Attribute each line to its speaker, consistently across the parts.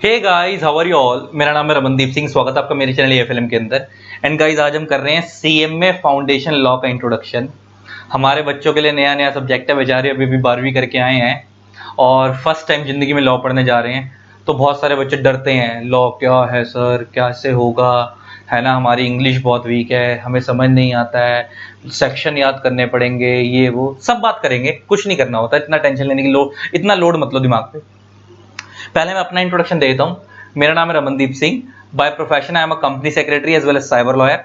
Speaker 1: Hey guys, how are you all. मेरा नाम है रमनदीप सिंह। स्वागत है आपका मेरे चैनल एएफएलएम के अंदर। एंड गाइस, आज हम कर रहे हैं सीएमए फाउंडेशन लॉ का इंट्रोडक्शन। हमारे बच्चों के लिए नया नया सब्जेक्ट है। बेचारे अभी भी 12वीं करके आए हैं और फर्स्ट टाइम जिंदगी में लॉ पढ़ने जा रहे हैं। तो बहुत सारे बच्चे डरते हैं, लॉ क्या है सर, कैसे होगा, है ना, हमारी इंग्लिश बहुत वीक है, हमें समझ नहीं आता है, सेक्शन याद करने पड़ेंगे, ये वो सब बात करेंगे। कुछ नहीं करना होता, इतना टेंशन लेने की इतना लोड मत लो दिमाग पे। पहले मैं अपना इंट्रोडक्शन दे देता हूं। मेरा नाम है Ramandeep Singh. By profession I am a company secretary as well as cyber lawyer.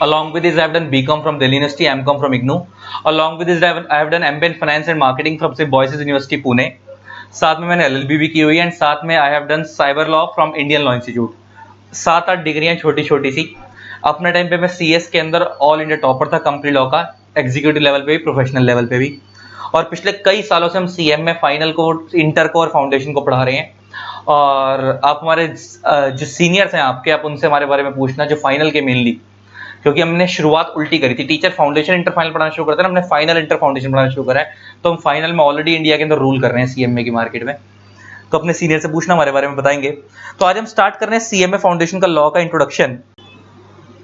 Speaker 1: Along with this, I have done BCom from Delhi University, M.Com from IGNOU. Along with this, I have done MBA in Finance and Marketing from Symbiosis University, Pune. साथ में मैंने LLB भी की हुई है and साथ में I have done cyber law from Indian law institute. 7-8 डिग्रियां छोटी छोटी सी। अपने टाइम पे मैं CS के अंदर ऑल इंडिया टॉपर था कंपनी लॉ का, एग्जीक्यूटिव लेवल पे भी, प्रोफेशनल लेवल पे भी। और पिछले कई सालों से हम CM में फाइनल को, इंटर को और फाउंडेशन को पढ़ा रहे हैं। और आप हमारे जो सीनियर्स हैं आपके, आप उनसे हमारे बारे में पूछना, जो फाइनल के मेनली, क्योंकि हमने शुरुआत उल्टी करी थी। टीचर फाउंडेशन इंटर फाइनल पढ़ाना शुरू करते हैं, हमने फाइनल इंटर फाउंडेशन पढ़ाना शुरू करा है। तो हम फाइनल में ऑलरेडी इंडिया के अंदर रूल कर रहे हैं सीएमए की मार्केट में। तो अपने सीनियर से पूछना, हमारे बारे में बताएंगे। तो आज हम स्टार्ट कर रहे हैं सीएमए फाउंडेशन का लॉ का इंट्रोडक्शन।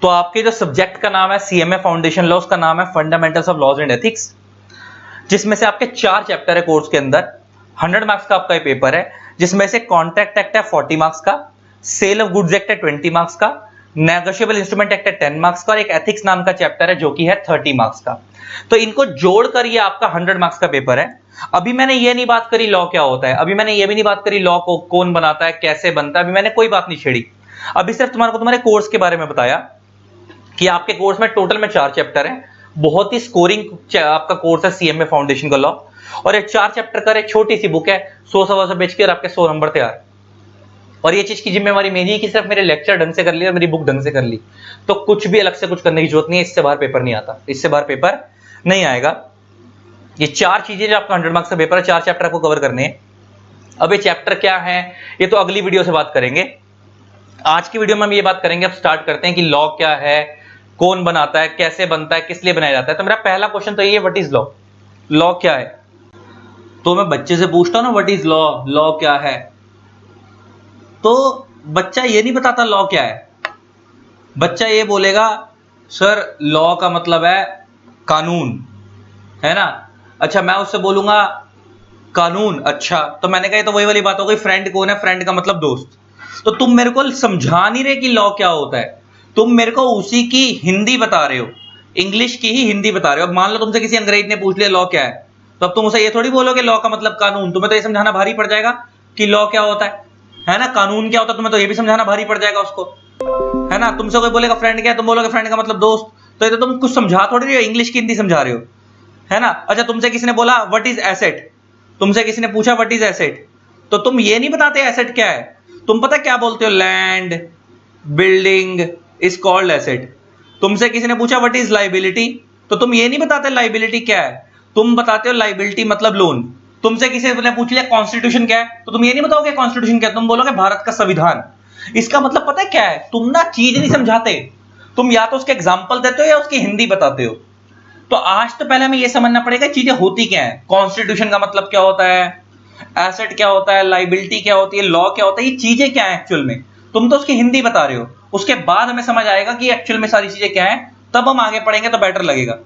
Speaker 1: तो आपके जो सब्जेक्ट का नाम है सीएमए फाउंडेशन लॉ, उसका नाम है fundamentals of laws and ethics, जिसमें से आपके 4 चैप्टर है कोर्स के अंदर। 100 मार्क्स का आपका ये पेपर है, जिसमें से कॉन्ट्रैक्ट एक्ट है 40 मार्क्स का, सेल ऑफ गुड्स एक्ट है 20 मार्क्स का, नेगोशिएबल इंस्ट्रूमेंट एक्ट है 10 मार्क्स का और एक एथिक्स नाम का चैप्टर है जो कि है 30 मार्क्स का। तो इनको जोड़कर ये आपका 100 मार्क्स का पेपर है। अभी मैंने ये नहीं बात करी लॉ क्या होता है, अभी मैंने ये भी नहीं बात करी लॉ को कौन बनाता है, कैसे बनता है, अभी मैंने कोई बात नहीं छेड़ी। अभी सिर्फ तुम्हारे कोर्स के बारे में बताया कि आपके कोर्स में टोटल में 4 चैप्टर हैं। बहुत ही स्कोरिंग आपका कोर्स है सीएमए फाउंडेशन का लॉ। और ये 4 चैप्टर का एक छोटी सी बुक है, 100 पेज की, और आपके 100 नंबर तैयार। और ये चीज की जिम्मेवारी मेरी है कि सिर्फ मेरे लेक्चर ढंग से कर लिए और मेरी बुक ढंग से कर ली, तो कुछ भी अलग से कुछ करने की जरूरत नहीं है। इससे बाहर पेपर नहीं आता, इससे बाहर पेपर नहीं आएगा। ये 4 चीजें जो आपका 100 मार्क्स का पेपर है, 4 चैप्टर आपको कवर करने हैं। अब ये चैप्टर क्या है, ये तो अगली वीडियो से बात करेंगे। आज की वीडियो में हम ये बात करेंगे। अब स्टार्ट करते हैं कि लॉ क्या है, कौन बनाता है, कैसे बनता है, किस लिए बनाया जाता है। तो मेरा पहला क्वेश्चन तो ये है, व्हाट इज लॉ। लॉ क्या है? तो मैं बच्चे से पूछता हूं ना, व्हाट इज लॉ, लॉ क्या है, तो बच्चा ये नहीं बताता लॉ क्या है। बच्चा ये बोलेगा, सर लॉ का मतलब है कानून, है ना। अच्छा, मैं उससे बोलूंगा कानून, अच्छा, तो मैंने कहा तो वही वाली बात हो गई, फ्रेंड कौन है, फ्रेंड का मतलब दोस्त। तो तुम मेरे को समझा नहीं रहे कि लॉ क्या होता है, तुम मेरे को उसी की हिंदी बता रहे हो, इंग्लिश की ही हिंदी बता रहे हो। अब मान लो तुमसे किसी अंग्रेज ने पूछ लिया लॉ क्या है, तो अब तुम उसे ये थोड़ी बोलोगे लॉ का मतलब कानून। तुम्हें तो ये समझाना भारी पड़ जाएगा कि लॉ क्या होता है ना, कानून क्या होता है, तुम्हें तो ये भी समझाना भारी पड़ जाएगा उसको, है ना। तुमसे कोई बोलेगा फ्रेंड क्या है, तुम बोलोगे फ्रेंड का मतलब दोस्त। तो ये तो तुम कुछ समझा थोड़ी रहे हो, इंग्लिश की हिंदी समझा रहे हो, है ना। अच्छा, तुमसे किसी ने बोला व्हाट इज एसेट, तुमसे किसी ने पूछा व्हाट इज एसेट, तो तुम ये नहीं बताते एसेट क्या है, तुम पता क्या बोलते हो, land building is called asset. तुमसे किसी ने पूछा व्हाट इज लाइबिलिटी, तो तुम ये नहीं बताते लाइबिलिटी क्या है, तुम बताते हो लाइबिलिटी मतलब लोन। तुमसे किसी ने पूछ लिया कॉन्स्टिट्यूशन क्या है, तो तुम ये नहीं बताओगे कॉन्स्टिट्यूशन क्या है, तुम बोलोगे भारत का संविधान। इसका मतलब पता है क्या है, तुम ना चीज नहीं समझाते, तुम या तो उसके एग्जाम्पल देते हो या उसकी हिंदी बताते हो। तो आज तो पहले हमें यह समझना पड़ेगा चीजें होती क्या है, कॉन्स्टिट्यूशन का मतलब क्या होता है, एसेट क्या होता है, लाइबिलिटी क्या होती है, लॉ क्या होता है, ये चीजें क्या है एक्चुअल में। तुम तो उसकी हिंदी बता रहे हो, उसके बाद हमें समझ आएगा कि एक्चुअल में सारी चीजें क्या है, तब हम आगे पढ़ेंगे तो बेटर लगेगा,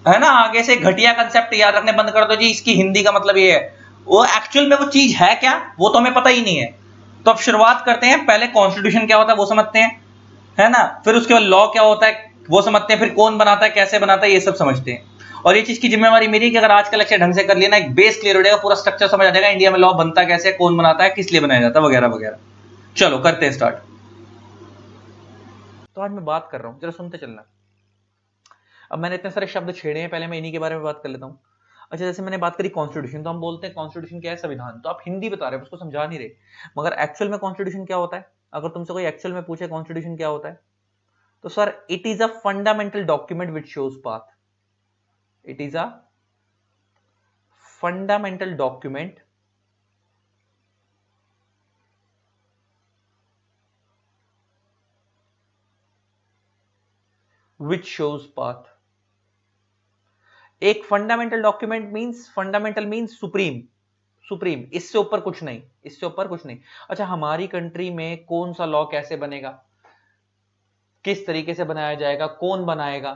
Speaker 1: है ना। आगे से घटिया कंसेप्ट याद रखने बंद कर दो जी, इसकी हिंदी का मतलब ये है, वो एक्चुअल में वो चीज है क्या, वो तो हमें पता ही नहीं है। तो अब शुरुआत करते हैं, पहले कॉन्स्टिट्यूशन क्या होता है वो समझते हैं, है ना, फिर उसके बाद लॉ क्या होता है वो समझते हैं, फिर कौन बनाता है, कैसे बनाता है, ये सब समझते हैं। और ये चीज की जिम्मेवारी मेरी है कि अगर आज का लेक्चर ढंग से कर लिया ना, एक बेस क्लियर हो जाएगा, पूरा स्ट्रक्चर समझ आ जाएगा, इंडिया में लॉ बनता कैसे, कौन बनाता है, किस लिए बनाया जाता है, वगैरह वगैरह। चलो करते हैं स्टार्ट। तो आज मैं बात कर रहा हूं, जरा सुनते चलना। अब मैंने इतने सारे शब्द छेड़े हैं, पहले मैं इन्हीं के बारे में बात कर लेता हूं। अच्छा, जैसे मैंने बात करी कॉन्स्टिट्यूशन, तो हम बोलते हैं कॉन्स्टिट्यूशन क्या है, संविधान। तो आप हिंदी बता रहे हो, उसको समझा नहीं रहे, मगर एक्चुअल में कॉन्स्टिट्यूशन क्या होता है। अगर तुमसे कोई एक्चुअल में पूछे कॉन्स्टिट्यूशन क्या होता है, तो sir it is a fundamental document which shows path. It is a fundamental document which shows path. एक fundamental document means, fundamental means supreme, supreme, इससे ऊपर कुछ नहीं, इससे ऊपर कुछ नहीं। अच्छा, हमारी कंट्री में कौन सा लॉ कैसे बनेगा, किस तरीके से बनाया जाएगा, कौन बनाएगा,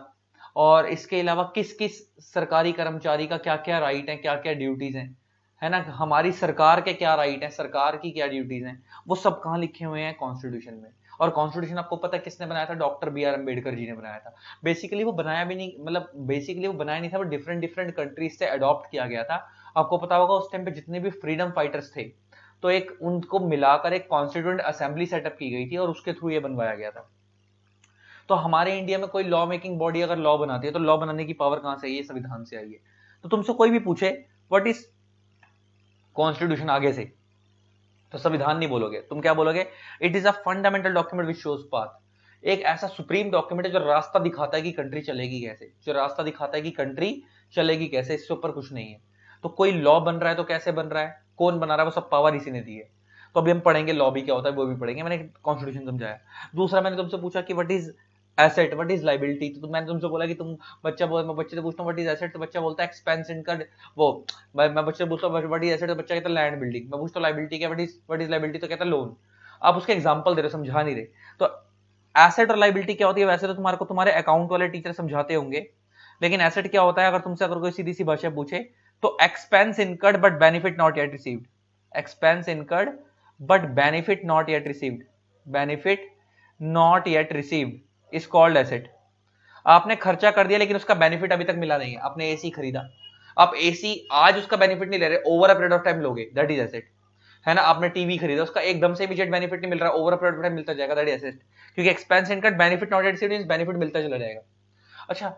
Speaker 1: और इसके अलावा किस किस सरकारी कर्मचारी का क्या क्या राइट है, क्या क्या ड्यूटीज हैं, है ना, हमारी सरकार के क्या राइट है, सरकार की क्या ड्यूटीज हैं, वो सब कहां लिखे हुए हैं, कॉन्स्टिट्यूशन में। और कॉन्स्टिट्यूशन आपको पता है किसने बनाया था, doctor B are Ambedkar ji ने बनाया था। बेसिकली वो बनाया भी नहीं, मतलब बेसिकली वो बनाया नहीं था, वो डिफरेंट डिफरेंट कंट्रीज से अडॉप्ट किया गया था। आपको पता होगा उस टाइम पे जितने भी फ्रीडम फाइटर्स थे, तो एक उनको मिलाकर एक कॉन्स्टिट्यूएंट असेंबली सेटअप की गई थी और उसके थ्रू ये बनवाया गया था। तो हमारे इंडिया में कोई लॉ मेकिंग बॉडी अगर लॉ बनाती है तो लॉ बनाने की पावर कहां से आई है, संविधान से आई है। तो तुमसे कोई भी पूछे व्हाट इज कॉन्स्टिट्यूशन आगे से, तो संविधान नहीं बोलोगे, तुम क्या बोलोगे, it is a fundamental document which shows path. एक ऐसा सुप्रीम डॉक्यूमेंट है जो रास्ता दिखाता है कि कंट्री चलेगी कैसे, जो रास्ता दिखाता है कि कंट्री चलेगी कैसे, इससे ऊपर कुछ नहीं है। तो कोई लॉ बन रहा है तो कैसे बन रहा है, कौन बना रहा है, वो सब पावर इसी ने दी है। तो अभी हम पढ़ेंगे लॉ भी क्या होता है, वो भी पढ़ेंगे। मैंने कॉन्स्टिट्यूशन समझाया। दूसरा मैंने तुमसे पूछा कि what is asset, what is liability, तो मैंने तुमसे बोला कि तुम बच्चा बोल, मैं बच्चे से पूछता हूँ व्हाट इज एसेट, तो बच्चा बोलता है एक्सपेंस इनकम। वो मैं बच्चे से पूछता हूँ व्हाट इज एसेट, तो बच्चा कहता है लैंड बिल्डिंग। मैं पूछता हूँ लाइबिलिटी क्या, व्हाट इज लाइबिलिटी, तो कहता है लोन। आप उसके एग्जांपल दे रहे हो, समझा नहीं रहे। तो एसेट और लाइबिलिटी क्या होती है, वैसे तो तुम्हारे को तुम्हारे अकाउंट वाले टीचर समझाते होंगे, लेकिन एसेट क्या होता है अगर तुमसे अगर कोई सीधी सी भाषा पूछे तो expense incurred but benefit not yet received, expense incurred but benefit not yet received, benefit not yet received is called asset. आपने खर्चा कर दिया लेकिन उसका बेनिफिट अभी तक मिला नहीं है। आपने एसी खरीदा, आप एसी आज उसका बेनिफिट नहीं ले रहे, over a period of time लोगे, दैट इज एसेट, है ना। आपने टीवी खरीदा, उसका एकदम से इमीडिएट बेनिफिट नहीं मिल रहा, over a period of time मिलता जाएगा, दैट इज एसेट। क्योंकि expense income benefit not yet received means benefit मिलता चला जाएगा। अच्छा,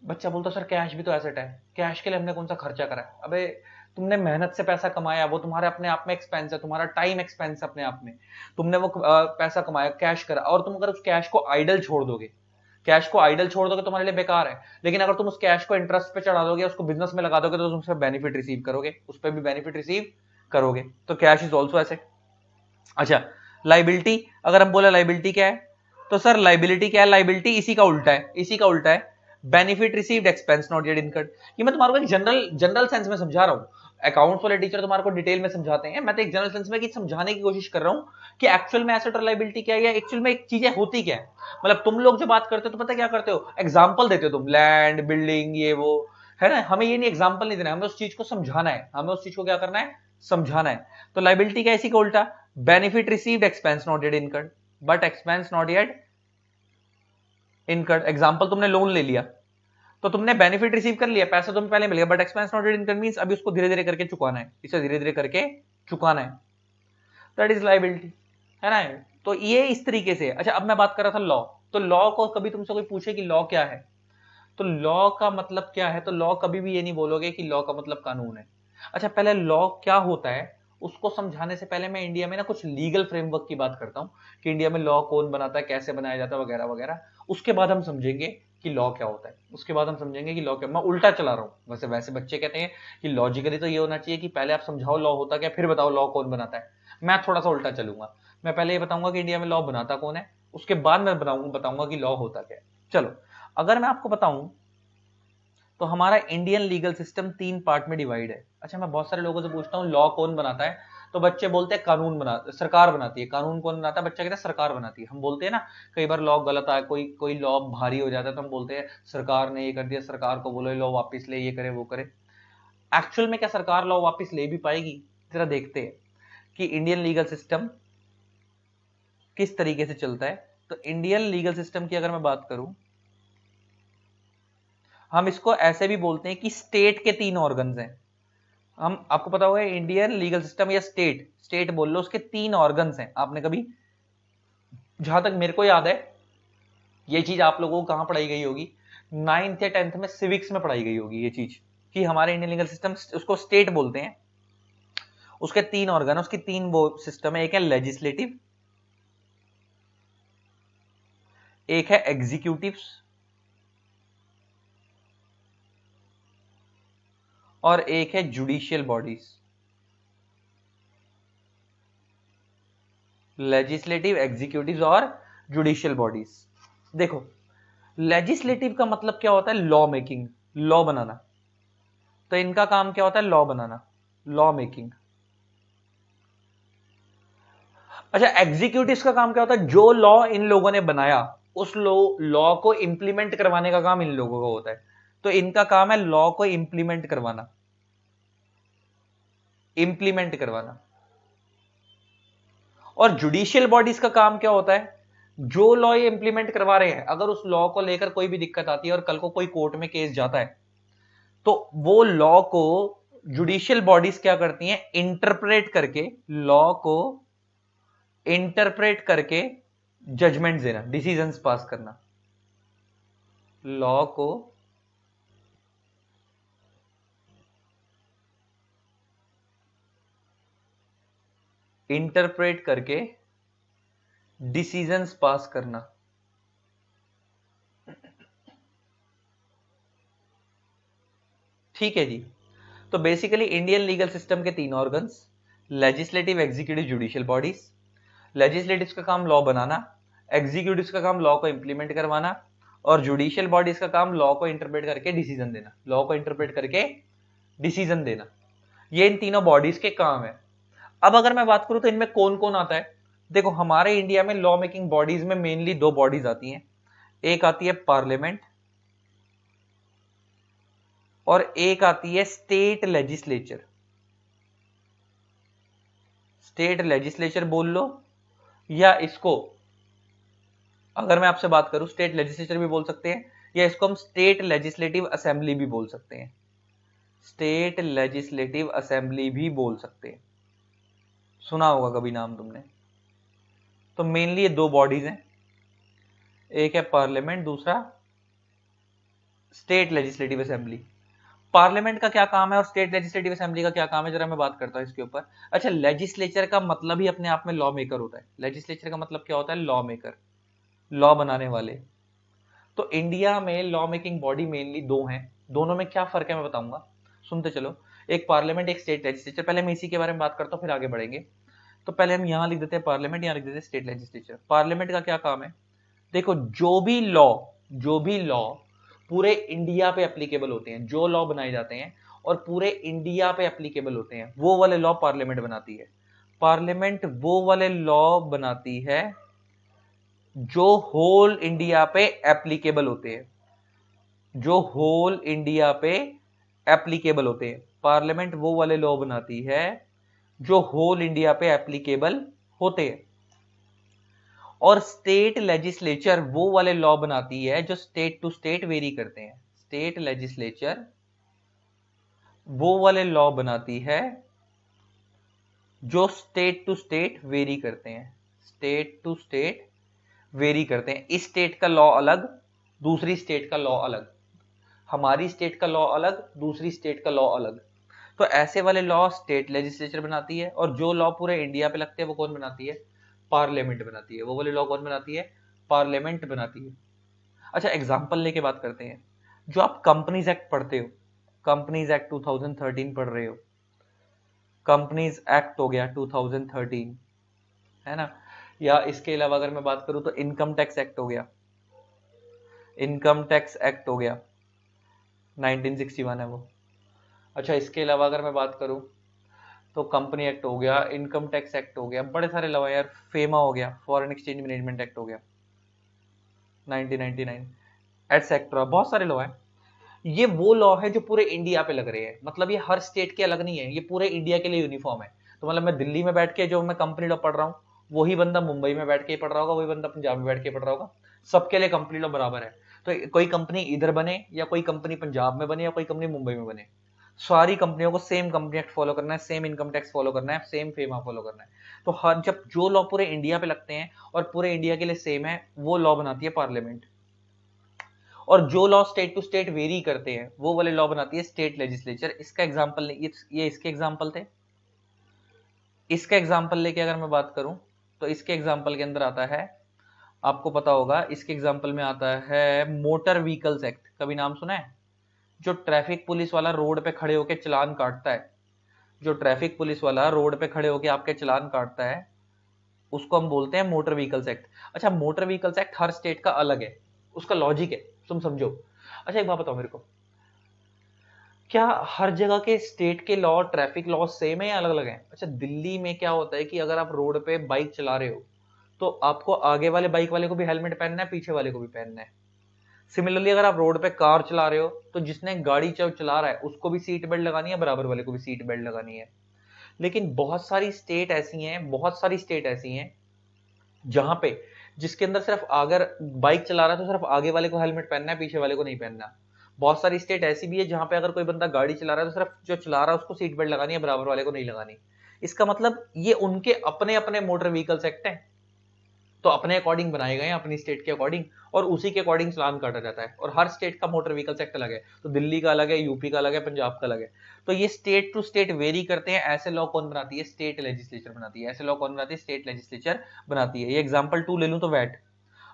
Speaker 1: बच्चा बोलता सर कैश भी तो एसेट है, कैश के लिए हमने कौन सा खर्चा करा है। अबे तुमने मेहनत से पैसा कमाया, वो तुम्हारे अपने आप में एक्सपेंस है, तुम्हारा टाइम एक्सपेंस अपने आप में, तुमने वो पैसा कमाया, कैश करा, और तुम अगर उस कैश को आइडल छोड़ दोगे, कैश को आइडल छोड़ दोगे तुम्हारे लिए बेकार है। लेकिन अगर तुम उस कैश को इंटरेस्ट पे चढ़ा दोगे, उसको बिजनेस में लगा दोगे, तो तुम उससे बेनिफिट रिसीव करोगे, उस पर भी बेनिफिट रिसीव करोगे। तो कैश इज ऑल्सो एसेट। अच्छा, लाइबिलिटी, अगर हम बोले लाइबिलिटी क्या है, तो सर लाइबिलिटी क्या है, लाइबिलिटी इसी का उल्टा है, इसी का उल्टा है, benefit received expense not yet incurred. ये मैं तुम्हारे को एक जनरल सेंस में समझा रहा हूं। अकाउंट्स वाले टीचर तुम्हारे को डिटेल में समझाते हैं, मैं तो एक जनरल सेंस में कि समझाने की कोशिश कर रहा हूं कि एक्चुअल में एसेट और लाइबिलिटी क्या है, या एक्चुअल में एक चीजें होती क्या है। मतलब तुम लोग जो बात करते हो तो पता क्या करते हो, एग्जाम्पल देते हो तुम, लैंड बिल्डिंग ये वो, है ना। हमें ये नहीं एग्जाम्पल नहीं देना, हमें उस चीज को समझाना है, हमें उस चीज को क्या करना है, समझाना है। तो लाइबिलिटी का इसी का उल्टा, benefit received expense not yet incurred, but expense not yet incurred. Example तुमने लोन ले लिया, तो तुमने बेनिफिट रिसीव कर लिया, पैसा तुम्हें पहले मिल गया, but expense not yet incurred means अभी उसको धीरे धीरे करके चुकाना है, इसे धीरे धीरे करके चुकाना है, दैट इज लाइबिलिटी, है ना। तो ये इस तरीके से। अच्छा, अब मैं बात कर रहा था लॉ। तो लॉ को कभी तुमसे कोई पूछे कि लॉ क्या है, तो लॉ का मतलब क्या है, तो लॉ कभी भी ये नहीं बोलोगे कि लॉ का मतलब कानून है। अच्छा, पहले लॉ क्या होता है उसको समझाने से पहले मैं इंडिया में ना कुछ लीगल फ्रेमवर्क की बात करता हूं कि इंडिया में लॉ कौन बनाता है, कैसे बनाया जाता है, वगैरह वगैरह। उसके बाद हम समझेंगे कि लॉ क्या होता है, उसके बाद हम समझेंगे कि लॉ क्या। मैं उल्टा चला रहा हूं, वैसे वैसे बच्चे कहते हैं कि लॉजिकली तो ये होना चाहिए कि पहले आप समझाओ लॉ होता क्या, फिर बताओ लॉ कौन बनाता है। मैं थोड़ा सा उल्टा चलूंगा, मैं पहले ये बताऊंगा कि इंडिया में लॉ बनाता कौन है, उसके बाद मैं बताऊंगा कि लॉ होता क्या है। चलो, अगर मैं आपको बताऊं तो हमारा इंडियन लीगल सिस्टम 3 पार्ट में डिवाइड है। अच्छा, मैं बहुत सारे लोगों से पूछता हूँ लॉ कौन बनाता है, तो बच्चे बोलते हैं कानून सरकार बनाती है। कानून कौन बनाता है, बच्चा कहता है सरकार बनाती है। हम बोलते हैं ना कई बार लॉ गलत आए, कोई कोई लॉ भारी हो जाता है तो हम बोलते हैं सरकार ने ये कर दिया, सरकार को बोलो लॉ वापस ले, ये करे वो करे। एक्चुअल में क्या सरकार लॉ वापस ले भी पाएगी, जरा देखते हैं कि इंडियन लीगल सिस्टम किस तरीके से चलता है। तो इंडियन लीगल सिस्टम की अगर मैं बात करूं, हम इसको ऐसे भी बोलते हैं कि स्टेट के 3 ऑर्गन्स हैं। हम, आपको पता होगा इंडियन लीगल सिस्टम या स्टेट, स्टेट बोल लो, उसके 3 ऑर्गन्स हैं। आपने कभी, जहां तक मेरे को याद है, ये चीज आप लोगों को कहां पढ़ाई गई होगी, 9th या 10th में सिविक्स में पढ़ाई गई होगी ये चीज, कि हमारे इंडियन लीगल सिस्टम, उसको स्टेट बोलते हैं। उसके 3 ऑर्गन है, उसकी 3 वो सिस्टम है, एक है लेजिस्लेटिव, एक है एग्जीक्यूटिव, और एक है जुडिशियल बॉडीज। लेजिस्लेटिव, एग्जीक्यूटिव और जुडिशियल बॉडीज। देखो, लेजिस्लेटिव का मतलब क्या होता है, लॉ मेकिंग, लॉ बनाना। तो इनका काम क्या होता है, लॉ बनाना। Law making. अच्छा, एग्जीक्यूटिव्स का काम क्या होता है? जो लॉ इन लोगों ने बनाया उस लॉ को इंप्लीमेंट करवाने का काम इन लोगों का होता है। तो इनका काम है लॉ को इंप्लीमेंट करवाना, इंप्लीमेंट करवाना। और जुडिशियल बॉडीज का काम क्या होता है? जो लॉ ये इंप्लीमेंट करवा रहे हैं, अगर उस लॉ को लेकर कोई भी दिक्कत आती है और कल को कोई कोर्ट में केस जाता है, तो वो लॉ को जुडिशियल बॉडीज क्या करती हैं? इंटरप्रेट करके, लॉ को इंटरप्रेट करके जजमेंट देना, डिसीजंस पास करना। लॉ को इंटरप्रेट करके डिसीजंस पास करना। ठीक है जी। तो बेसिकली इंडियन लीगल सिस्टम के 3 organs, legislative, executive, judicial bodies. Legislative का काम लॉ बनाना, एग्जीक्यूटिव का काम लॉ को इंप्लीमेंट करवाना, और जुडिशियल बॉडीज का काम लॉ को इंटरप्रेट करके डिसीजन देना, लॉ को इंटरप्रेट करके डिसीजन देना। ये इन तीनों बॉडीज के काम है। अब अगर मैं बात करूं तो इनमें कौन कौन आता है? देखो, हमारे इंडिया में लॉ मेकिंग बॉडीज में मेनली 2 बॉडीज आती हैं। एक आती है पार्लियामेंट और एक आती है स्टेट लेजिस्लेचर। स्टेट लेजिस्लेचर बोल लो, या इसको अगर मैं आपसे बात करूं स्टेट लेजिस्लेचर भी बोल सकते हैं, या इसको हम स्टेट लेजिस्लेटिव असेंबली भी बोल सकते हैं। स्टेट लेजिस्लेटिव असेंबली भी बोल सकते हैं, सुना होगा कभी नाम तुमने। तो मेनली ये 2 बॉडीज हैं, एक है पार्लियामेंट, दूसरा स्टेट लेजिस्लेटिव असेंबली। पार्लियामेंट का क्या काम है और स्टेट लेजिस्लेटिव असेंबली का क्या काम है, जरा मैं बात करता हूं इसके ऊपर। अच्छा, लेजिस्लेचर का मतलब ही अपने आप में लॉ मेकर होता है। लेजिस्लेचर का मतलब क्या होता है? लॉ मेकर, लॉ बनाने वाले। तो इंडिया में लॉ मेकिंग बॉडी मेनली 2 हैं। दोनों में क्या फर्क है मैं बताऊंगा, सुनते चलो। एक पार्लियामेंट, एक स्टेट लेजिस्लेचर। पहले मैं इसी के बारे में बात करता हूं, फिर आगे बढ़ेंगे। तो पहले हम यहां लिख देते हैं पार्लियामेंट, यहां लिख देते हैं स्टेट लेजिस्लेचर। पार्लियामेंट का क्या काम है? देखो, जो भी लॉ पूरे इंडिया पे एप्लीकेबल होते हैं, जो लॉ बनाए जाते हैं और पूरे इंडिया पे एप्लीकेबल होते हैं, वो वाले लॉ पार्लियामेंट बनाती है। पार्लियामेंट वो वाले लॉ बनाती है जो होल इंडिया पे एप्लीकेबल होते हैं, जो होल इंडिया पे एप्लीकेबल होते हैं। पार्लियामेंट वो वाले लॉ बनाती है जो होल इंडिया पे एप्लीकेबल होते हैं। और स्टेट लेजिस्लेचर वो वाले लॉ बनाती है जो स्टेट टू स्टेट वेरी करते हैं। स्टेट लेजिस्लेचर वो वाले लॉ बनाती है जो स्टेट टू स्टेट वेरी करते हैं। स्टेट टू स्टेट वेरी करते हैं। इस स्टेट का लॉ अलग, दूसरी स्टेट का लॉ अलग, हमारी स्टेट का लॉ अलग, दूसरी स्टेट का लॉ अलग। तो ऐसे वाले लॉ स्टेट लेजिस्लेचर बनाती है, और जो लॉ पूरे इंडिया पे लगते हैं वो कौन बनाती है? पार्लियामेंट बनाती है। वो वाले लॉ कौन बनाती है? पार्लियामेंट बनाती है। अच्छा, एग्जांपल लेके बात करते हैं। जो आप कंपनीज एक्ट पढ़ते हो, कंपनीज एक्ट 2013 पढ़ रहे हो, कंपनीज एक्ट हो गया 2013, है ना? या इसके अलावा अगर मैं बात करूं तो इनकम टैक्स एक्ट हो गया, इनकम टैक्स एक्ट हो गया 1961 है वो। अच्छा, इसके अलावा अगर मैं बात करूं तो कंपनी एक्ट हो गया, इनकम टैक्स एक्ट हो गया, बड़े सारे लॉ यार। फेमा हो गया, फॉरेन एक्सचेंज मैनेजमेंट एक्ट हो गया 1999, एटसेट्रा, बहुत सारे लॉ हैं। ये वो लॉ है जो पूरे इंडिया पे लग रहे हैं, मतलब ये हर स्टेट के अलग नहीं है, ये पूरे इंडिया के लिए यूनिफॉर्म है। तो मतलब मैं दिल्ली में बैठ के जो मैं कंपनी लॉ पढ़ रहा हूँ, वही बंदा मुंबई में बैठ के पढ़ रहा होगा, वही बंदा पंजाब में बैठ के पढ़ रहा होगा, सबके लिए कंपनी लॉ बराबर है। तो कोई कंपनी इधर बने, या कोई कंपनी पंजाब में बने, या कोई कंपनी मुंबई में बने, सारी कंपनियों को सेम कंपनी एक्ट फॉलो करना है, सेम इनकम टैक्स फॉलो करना है, सेम फेमा फॉलो करना है। तो हर जब जो लॉ पूरे इंडिया पे लगते हैं और पूरे इंडिया के लिए सेम है, वो लॉ बनाती है पार्लियामेंट। और जो law state to state vary करते हैं, वो वाले लॉ बनाती है स्टेट लेजिस्लेचर। इसका एग्जांपल, ये इसके एग्जांपल थे। इसका एग्जांपल लेके अगर मैं बात करूं तो इसके एग्जांपल के अंदर आता है, आपको पता होगा, इसके एग्जांपल में आता है मोटर व्हीकल्स एक्ट। कभी नाम सुना है? जो ट्रैफिक पुलिस वाला रोड पे खड़े होकर चालान काटता है, जो ट्रैफिक पुलिस वाला रोड पे खड़े होकर आपके चालान काटता है, उसको हम बोलते हैं मोटर व्हीकल्स एक्ट। अच्छा, मोटर व्हीकल्स एक्ट हर स्टेट का अलग है, उसका लॉजिक है, तुम समझो। अच्छा, एक बात बताओ मेरे को, क्या हर जगह के स्टेट के लॉ, ट्रैफिक लॉ सेम है या अलग अलग हैं? अच्छा, दिल्ली में क्या होता है कि अगर आप रोड पे बाइक चला रहे हो तो आपको आगे वाले बाइक वाले को भी हेलमेट पहनना है, पीछे वाले को भी पहनना है। सिमिलरली अगर आप रोड पे कार चला रहे हो तो जिसने गाड़ी चला रहा है उसको भी सीट बेल्ट लगानी है, बराबर वाले को भी सीट बेल्ट लगानी है। लेकिन बहुत सारी स्टेट ऐसी हैं, बहुत सारी स्टेट ऐसी हैं जहां पे जिसके अंदर सिर्फ अगर बाइक चला रहा है तो सिर्फ आगे वाले को हेलमेट पहनना है, पीछे वाले को नहीं पहनना। बहुत सारी स्टेट ऐसी भी है जहां पे अगर कोई बंदा गाड़ी चला रहा है तो सिर्फ जो चला रहा है उसको सीट बेल्ट लगानी है, बराबर वाले को नहीं लगानी। इसका मतलब ये उनके अपने अपने मोटर व्हीकल्स एक्ट है, तो अपने अकॉर्डिंग बनाए गए हैं, अपनी स्टेट के अकॉर्डिंग, और उसी के अकॉर्डिंग चालान काटा जाता है। और हर स्टेट का मोटर व्हीकल्स एक्ट अलग है, तो दिल्ली का अलग है, यूपी का अलग है, पंजाब का अलग है। तो ये स्टेट टू स्टेट वेरी करते हैं। ऐसे लॉ कौन बनाती है? स्टेट लेजिस्लेचर बनाती है। ऐसे लॉ कौन बनाती है? स्टेट लेजिस्लेचर बनाती है। ये एग्जाम्पल 2 ले लूं तो वैट।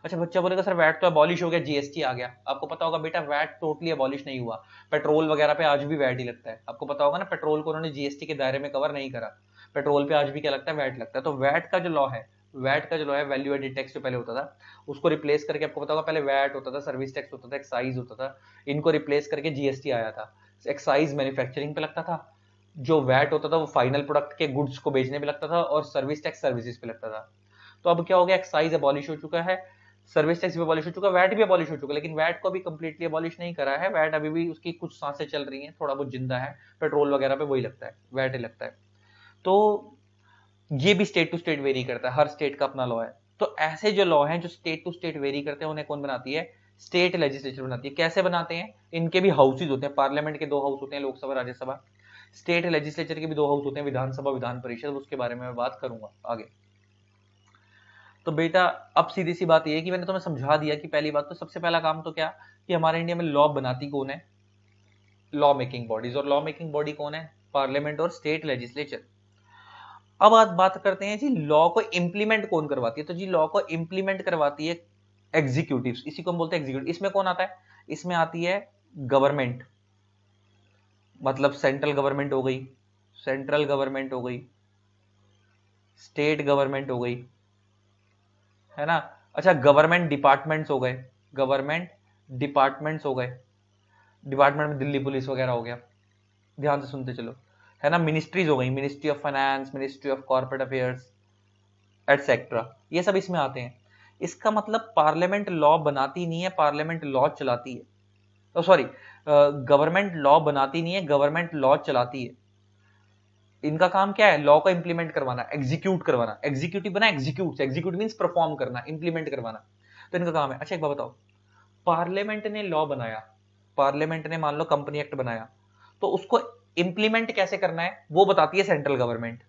Speaker 1: अच्छा, बच्चा बोलेगा सर वैट तो अबॉलिश हो गया, जीएसटी आ गया। आपको पता होगा बेटा वैट टोटली अबॉलिश नहीं हुआ। पेट्रोल वगैरह पे आज भी वैट ही लगता है। आपको पता होगा ना, पेट्रोल को उन्होंने जीएसटी के दायरे में कवर नहीं करा। पेट्रोल पे आज भी क्या लगता है? वैट लगता है। तो वैट का जो लॉ है, वैट का जो लॉ है, वैल्यू एडेड टैक्स जो पहले होता था उसको रिप्लेस करके, आपको पता होगा पहले वैट होता था, सर्विस टैक्स होता था, एक्साइज होता था, इनको रिप्लेस करके जीएसटी आया था। एक्साइज मैन्युफैक्चरिंग पे लगता था, जो वैट होता था वो फाइनल प्रोडक्ट के गुड्स को बेचने पे लगता था, और सर्विस टैक्स सर्विसेज पे लगता था। तो अब क्या हो गया? एक्साइज अबॉलिश हो चुका है, सर्विस टैक्स भी अबॉलिश हो चुका है, वैट भी अबॉलिश हो चुका है। लेकिन वैट को भी कंप्लीटली अबॉलिश नहीं करा है। वैट अभी भी उसकी कुछ सांसें चल रही हैं, थोड़ा बहुत जिंदा है। पेट्रोल वगैरह पे वही लगता है, वैट ही लगता है। तो ये भी स्टेट टू स्टेट वेरी करता है, हर स्टेट का अपना लॉ है। तो ऐसे जो लॉ हैं जो स्टेट टू स्टेट वेरी करते हैं उन्हें कौन बनाती है? स्टेट लेजिस्लेचर बनाती है। कैसे बनाते हैं? इनके भी हाउसेज होते हैं, पार्लियामेंट के 2 हाउस होते हैं, लोकसभा राज्यसभा। स्टेट लेजिस्लेचर के भी 2 हाउस होते हैं, विधानसभा विधान परिषद। उसके बारे में मैं बात करूंगा आगे। तो बेटा अब सीधी सी बात यह है कि मैंने तुम्हें समझा दिया कि पहली बात तो सबसे पहला काम तो क्या कि हमारे इंडिया में लॉ बनाती कौन है? Law making bodies. और लॉ मेकिंग बॉडी कौन है? पार्लियामेंट और स्टेट लेजिस्लेचर। अब आज बात करते हैं जी लॉ को इंप्लीमेंट कौन करवाती है। तो जी लॉ को इंप्लीमेंट करवाती है एग्जीक्यूटिव, इसी को हम बोलते हैं एग्जीक्यूटिव। इसमें कौन आता है? इसमें आती है गवर्नमेंट, मतलब सेंट्रल गवर्नमेंट हो गई, सेंट्रल गवर्नमेंट हो गई, स्टेट गवर्नमेंट हो गई, है ना। अच्छा, गवर्नमेंट डिपार्टमेंट्स हो गए, गवर्नमेंट डिपार्टमेंट्स हो गए, डिपार्टमेंट में दिल्ली पुलिस वगैरह हो गया, ध्यान से सुनते चलो, है ना। मिनिस्ट्रीज हो गई, ministry of finance, ministry of corporate affairs, etcetera, ये सब इसमें आते हैं। इसका मतलब पार्लियामेंट लॉ बनाती नहीं है, पार्लियामेंट लॉ चलाती है। तो सॉरी, गवर्नमेंट लॉ बनाती नहीं है, गवर्नमेंट लॉ चलाती है। इनका काम क्या है? लॉ को इंप्लीमेंट करवाना, एग्जीक्यूट करवाना। एग्जीक्यूटिव बना एग्जीक्यूट, एग्जीक्यूट मींस परफॉर्म करना, इंप्लीमेंट करवाना। तो इनका काम है। अच्छा एक बात बताओ, पार्लियामेंट ने लॉ बनाया, पार्लियामेंट ने मान लो कंपनी एक्ट बनाया, तो उसको इंप्लीमेंट कैसे करना है वो बताती है सेंट्रल गवर्नमेंट,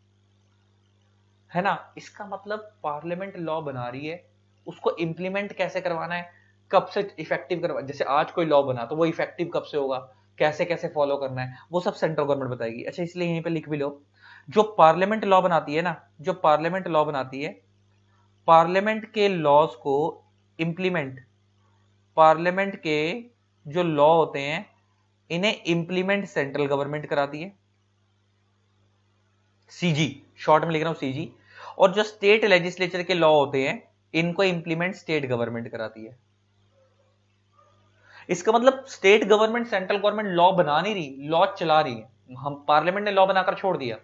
Speaker 1: है ना। इसका मतलब पार्लियामेंट लॉ बना रही है, उसको इंप्लीमेंट कैसे करवाना है, कब से इफेक्टिव करवा, जैसे आज कोई लॉ बना तो वो इफेक्टिव कब से होगा, कैसे कैसे फॉलो करना है, वो सब सेंट्रल गवर्नमेंट बताएगी। अच्छा इसलिए यहीं पे लिख भी लो, जो पार्लियामेंट लॉ बनाती है ना, जो पार्लियामेंट लॉ बनाती है, पार्लियामेंट के लॉज को इंप्लीमेंट, पार्लियामेंट के जो लॉ होते हैं इन्हें इंप्लीमेंट सेंट्रल गवर्नमेंट कराती है, सीजी, शॉर्ट में लिख रहा हूं सीजी। और जो स्टेट लेजिस्लेचर के लॉ होते हैं इनको इंप्लीमेंट स्टेट गवर्नमेंट कराती है। इसका मतलब state government central government law बना नहीं रही, लॉ चला रही है। हम पार्लियामेंट ने लॉ बनाकर छोड़ दिया,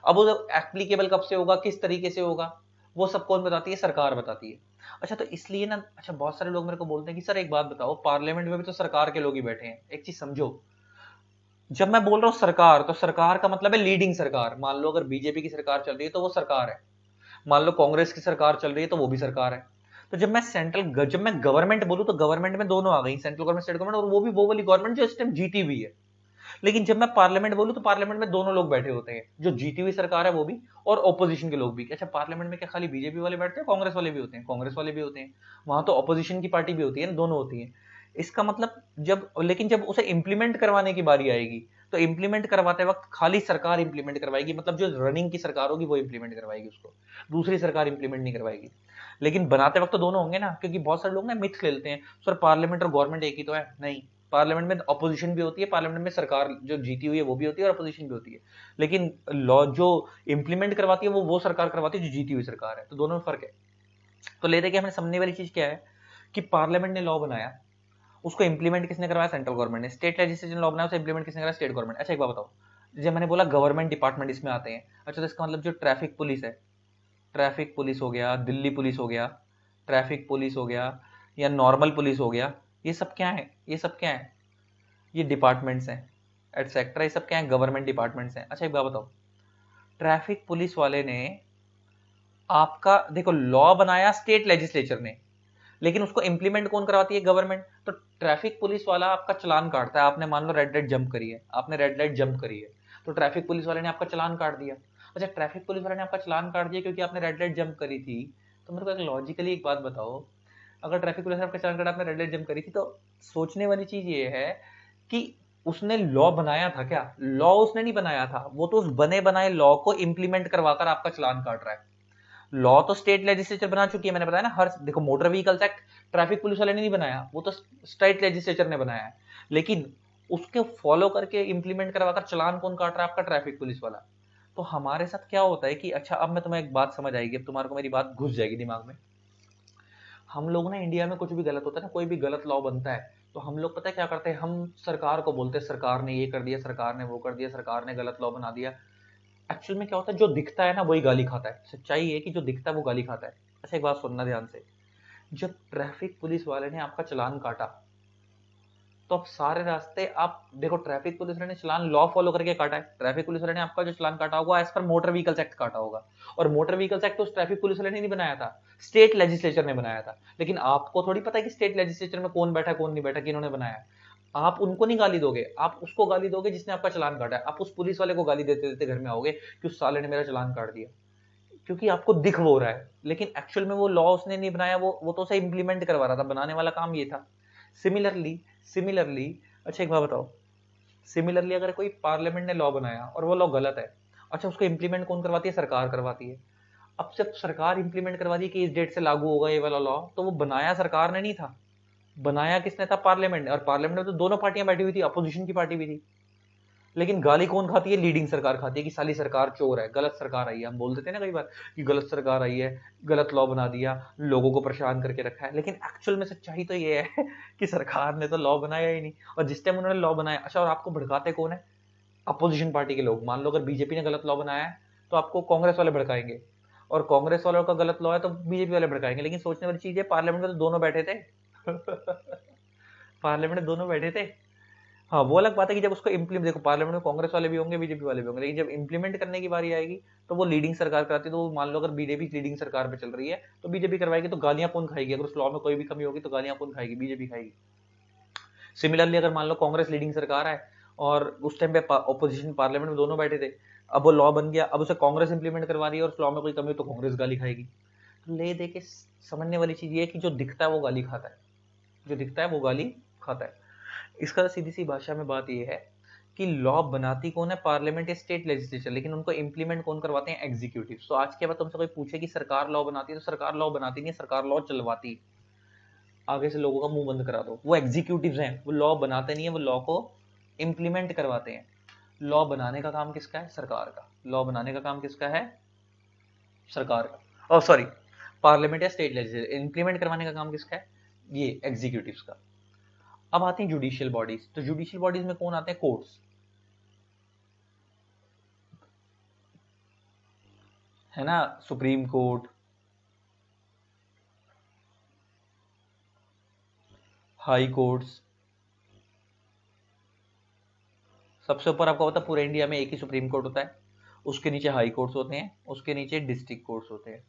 Speaker 1: अब वो एप्लीकेबल कब से होगा, किस तरीके से होगा, वो सब कौन बताती है? सरकार बताती है। अच्छा तो इसलिए ना, अच्छा बहुत सारे लोग मेरे को बोलते हैं कि सर एक बात बताओ, पार्लियामेंट में भी तो सरकार के लोग ही बैठे हैं। एक चीज समझो, जब मैं बोल रहा हूं सरकार, तो सरकार का मतलब है लीडिंग सरकार। मान लो अगर बीजेपी की सरकार चल रही है तो वो सरकार है, मान लो कांग्रेस की सरकार चल रही है तो वो भी सरकार है। तो जब मैं गवर्नमेंट बोलूं तो गवर्नमेंट में दोनों आ गई, सेंट्रल गवर्नमेंट, स्टेट गवर्नमेंट, और वो भी वो वाली गवर्नमेंट जो इस टाइम जीती हुई है। लेकिन जब मैं पार्लियामेंट बोलूं तो पार्लियामेंट में दोनों लोग बैठे होते हैं, जो जीती हुई सरकार है वो भी, और ऑपोजिशन के लोग भी। अच्छा पार्लियामेंट में क्या खाली बीजेपी वाले बैठते हैं? कांग्रेस वाले भी होते हैं, कांग्रेस वाले भी होते हैं, वहां तो ऑपोजिशन की पार्टी भी होती है, दोनों होती है। इसका मतलब जब, लेकिन जब उसे इंप्लीमेंट करवाने की बारी आएगी तो इंप्लीमेंट करवाते वक्त खाली सरकार इंप्लीमेंट करवाएगी, मतलब जो रनिंग की सरकार होगी वो इंप्लीमेंट करवाएगी उसको, दूसरी सरकार इंप्लीमेंट नहीं करवाएगी। लेकिन बनाते वक्त तो दोनों होंगे ना, क्योंकि बहुत सारे लोग ना मिथ खेलते हैं सर पार्लियामेंट और गवर्नमेंट एक ही तो है। नहीं, पार्लियामेंट में अपोजिशन भी होती है, पार्लियामेंट में सरकार जो जीती हुई है वो भी होती है और अपोजिशन भी होती है। लेकिन लॉ जो इंप्लीमेंट करवाती है वो सरकार करवाती है जो जीती हुई सरकार है, तो दोनों में फर्क है। तो लेते कि हमने समझने वाली चीज क्या है कि पार्लियामेंट ने लॉ बनाया, उसको इंप्लीमेंट किसने करवाया? सेंट्रल गवर्नमेंट ने। स्टेट लेजिस्लेशन लॉ बनाया, उसे इंप्लीमेंट किसने कराया? State government. अच्छा एक बात बताओ, जब मैंने बोला गवर्नमेंट डिपार्टमेंट इसमें आते हैं, अच्छा तो इसका मतलब जो ट्रैफिक पुलिस है, ट्रैफिक पुलिस हो गया, दिल्ली पुलिस हो गया, ट्रैफिक पुलिस हो गया, या नॉर्मल पुलिस हो गया, ये सब क्या है? ये सब क्या है? ये डिपार्टमेंट्स हैं एटसेट्रा, ये सब क्या है? गवर्नमेंट डिपार्टमेंट्स हैं। अच्छा एक बात बताओ, ट्रैफिक पुलिस वाले ने आपका देखो लॉ बनाया स्टेट लेजिस्लेचर ने, लेकिन उसको इंप्लीमेंट कौन करवाती है? गवर्नमेंट। तो ट्रैफिक पुलिस वाला आपका चालान काटता है, आपने मान लो रेड लाइट जंप करी है, आपने रेड लाइट जंप करी है, तो ट्रैफिक पुलिस वाले ने आपका चालान काट दिया। अच्छा ट्रैफिक पुलिस वाले ने आपका चालान काट दिया क्योंकि आपने रेड लाइट जंप करी थी, तो मेरे को एक लॉजिकली एक बात बताओ, अगर ट्रैफिक पुलिस ने आपका चालान काटा, आपने रेड लाइट जंप करी थी, तो सोचने वाली चीज ये है कि उसने लॉ बनाया था क्या? लॉ उसने नहीं बनाया था, वो तो उस बने बनाए लॉ को इंप्लीमेंट करवाकर आपका चालान काट रहा है। लॉ तो स्टेट लेजिस्लेचर बना चुकी है, मैंने बताया ना, हर देखो motor vehicles act traffic police वाले ने नहीं बनाया, वो तो स्टेट लेजिस्लेचर ने बनाया है, लेकिन उसके फॉलो करके इंप्लीमेंट करवाकर चालान कौन काट रहा है? आपका ट्रैफिक पुलिस वाला। तो हमारे साथ क्या होता है कि अच्छा अब मैं तुम्हें एक बात समझ आएगी, अब तुम्हारे को मेरी बात घुस जाएगी दिमाग में। हम लोग ना इंडिया में कुछ भी गलत होता है ना, कोई भी गलत लॉ बनता है, तो हम लोग पता है क्या करते हैं? हम सरकार को बोलते हैं सरकार ने ये कर दिया, सरकार ने वो कर दिया, सरकार ने गलत लॉ बना दिया। एक्चुअल में क्या होता है, जो दिखता है ना वही गाली खाता है। सच्चाई है कि जो दिखता है वो गाली खाता है। अच्छा एक बात सुनना ध्यान से, जब ट्रैफिक पुलिस वाले ने आपका चालान काटा, तो अब सारे रास्ते आप देखो, ट्रैफिक पुलिस वाले ने चालान लॉ फॉलो करके काटा है, ट्रैफिक पुलिस वाले ने आपका जो चालान काटा होगा as per motor vehicles act काटा होगा, और मोटर व्हीकल्स एक्ट तो ट्रैफिक पुलिस वाले ने नहीं बनाया था, स्टेट लेजिस्लेचर ने बनाया था। लेकिन आपको थोड़ी पता है कि स्टेट लेजिस्लेचर में कौन बैठा कौन नहीं बैठा, किन्होंने बनाया। आप उनको नहीं गाली दोगे, आप उसको गाली दोगे जिसने आपका चालान काटा है। आप उस पुलिस वाले को गाली देते देते घर में आओगे कि उस साले ने मेरा चालान काट दिया, क्योंकि आपको दिख वो रहा है, लेकिन एक्चुअल में वो लॉ उसने नहीं बनाया, वो तो उसे इंप्लीमेंट करवा रहा था, बनाने वाला काम ये था। सिमिलरली सिमिलरली अच्छा एक बात बताओ, सिमिलरली अगर कोई पार्लियामेंट ने लॉ बनाया और वो लॉ गलत है, अच्छा उसको इंप्लीमेंट कौन करवाती है? सरकार करवाती है। अब जब सरकार इंप्लीमेंट करवा दी कि इस डेट से लागू होगा ये वाला लॉ, तो वो बनाया सरकार ने नहीं था, बनाया किसने था? पार्लियामेंट ने। और पार्लियामेंट में तो दोनों पार्टियां बैठी हुई थी, अपोजिशन की पार्टी भी थी, लेकिन गाली कौन खाती है? लीडिंग सरकार खाती है कि साली सरकार चोर है, गलत सरकार आई है। हम बोल देते हैं ना कई बार कि गलत सरकार आई है, गलत लॉ बना दिया, लोगों को परेशान करके रखा है, लेकिन एक्चुअल में सच्चाई तो ये है कि सरकार ने तो लॉ बनाया ही नहीं। और जिस टाइम उन्होंने लॉ बनाया, अच्छा और आपको भड़काते कौन है? अपोजिशन पार्टी के लोग। मान लो अगर बीजेपी ने गलत लॉ बनाया है तो आपको कांग्रेस वाले भड़काएंगे, और कांग्रेस वालों का गलत लॉ है तो बीजेपी वाले भड़काएंगे। लेकिन सोचने वाली चीज है, पार्लियामेंट में तो दोनों बैठे थे पार्लियामेंट में दोनों बैठे थे। हाँ वो अलग बात है कि जब उसको इम्प्लीमेंट, देखो पार्लियामेंट में कांग्रेस वाले भी होंगे, बीजेपी वाले भी होंगे, लेकिन जब इंप्लीमेंट करने की बारी आएगी तो वो लीडिंग सरकार कराती है। तो मान लो अगर बीजेपी लीडिंग सरकार पे चल रही है तो बीजेपी करवाएगी, तो गालियां कौन खाएगी? अगर उस लॉ में कोई भी कमी होगी तो गालियां कौन खाएगी? बीजेपी खाएगी। सिमिलरली अगर मान लो कांग्रेस लीडिंग सरकार है और उस टाइम पे ऑपोजिशन पार्लियामेंट में दोनों बैठे थे, अब वो लॉ बन गया, अब उसे कांग्रेस इंप्लीमेंट करवा रही है और उस लॉ में कोई कमी हो तो कांग्रेस गाली खाएगी। तो ले दे के समझने वाली चीज ये है कि जो दिखता है वो गाली खाता है, जो दिखता है वो गाली खाता है। इसका सीधी सी भाषा में बात यह है कि लॉ बनाती कौन है? पार्लियामेंट या स्टेट लेजिस्लेचर, लेकिन उनको इंप्लीमेंट कौन करवाते हैं? एग्जीक्यूटिव। तो आज के बाद तुमसे कोई पूछे कि सरकार लॉ बनाती है, तो सरकार लॉ बनाती नहीं है, सरकार लॉ चलवाती है। आगे से लोगों का मुंह बंद करा दो, वो एग्जीक्यूटिव हैं, वो लॉ बनाते नहीं है, वो लॉ को इंप्लीमेंट करवाते हैं। लॉ बनाने का काम किसका है? सरकार का। लॉ बनाने का काम किसका है? सरकार का। ओ सॉरी, पार्लियामेंट या स्टेट लेजिस्लेचर। इंप्लीमेंट करवाने का काम किसका है? ये एग्जीक्यूटिव्स का। अब आते हैं जुडिशियल बॉडीज। तो जुडिशियल बॉडीज में कौन आते हैं? कोर्ट्स, है ना, सुप्रीम कोर्ट, हाई कोर्ट्स। सबसे ऊपर आपको पता है पूरे इंडिया में एक ही सुप्रीम कोर्ट होता है, उसके नीचे हाई कोर्ट्स होते हैं, उसके नीचे डिस्ट्रिक्ट कोर्ट्स होते हैं।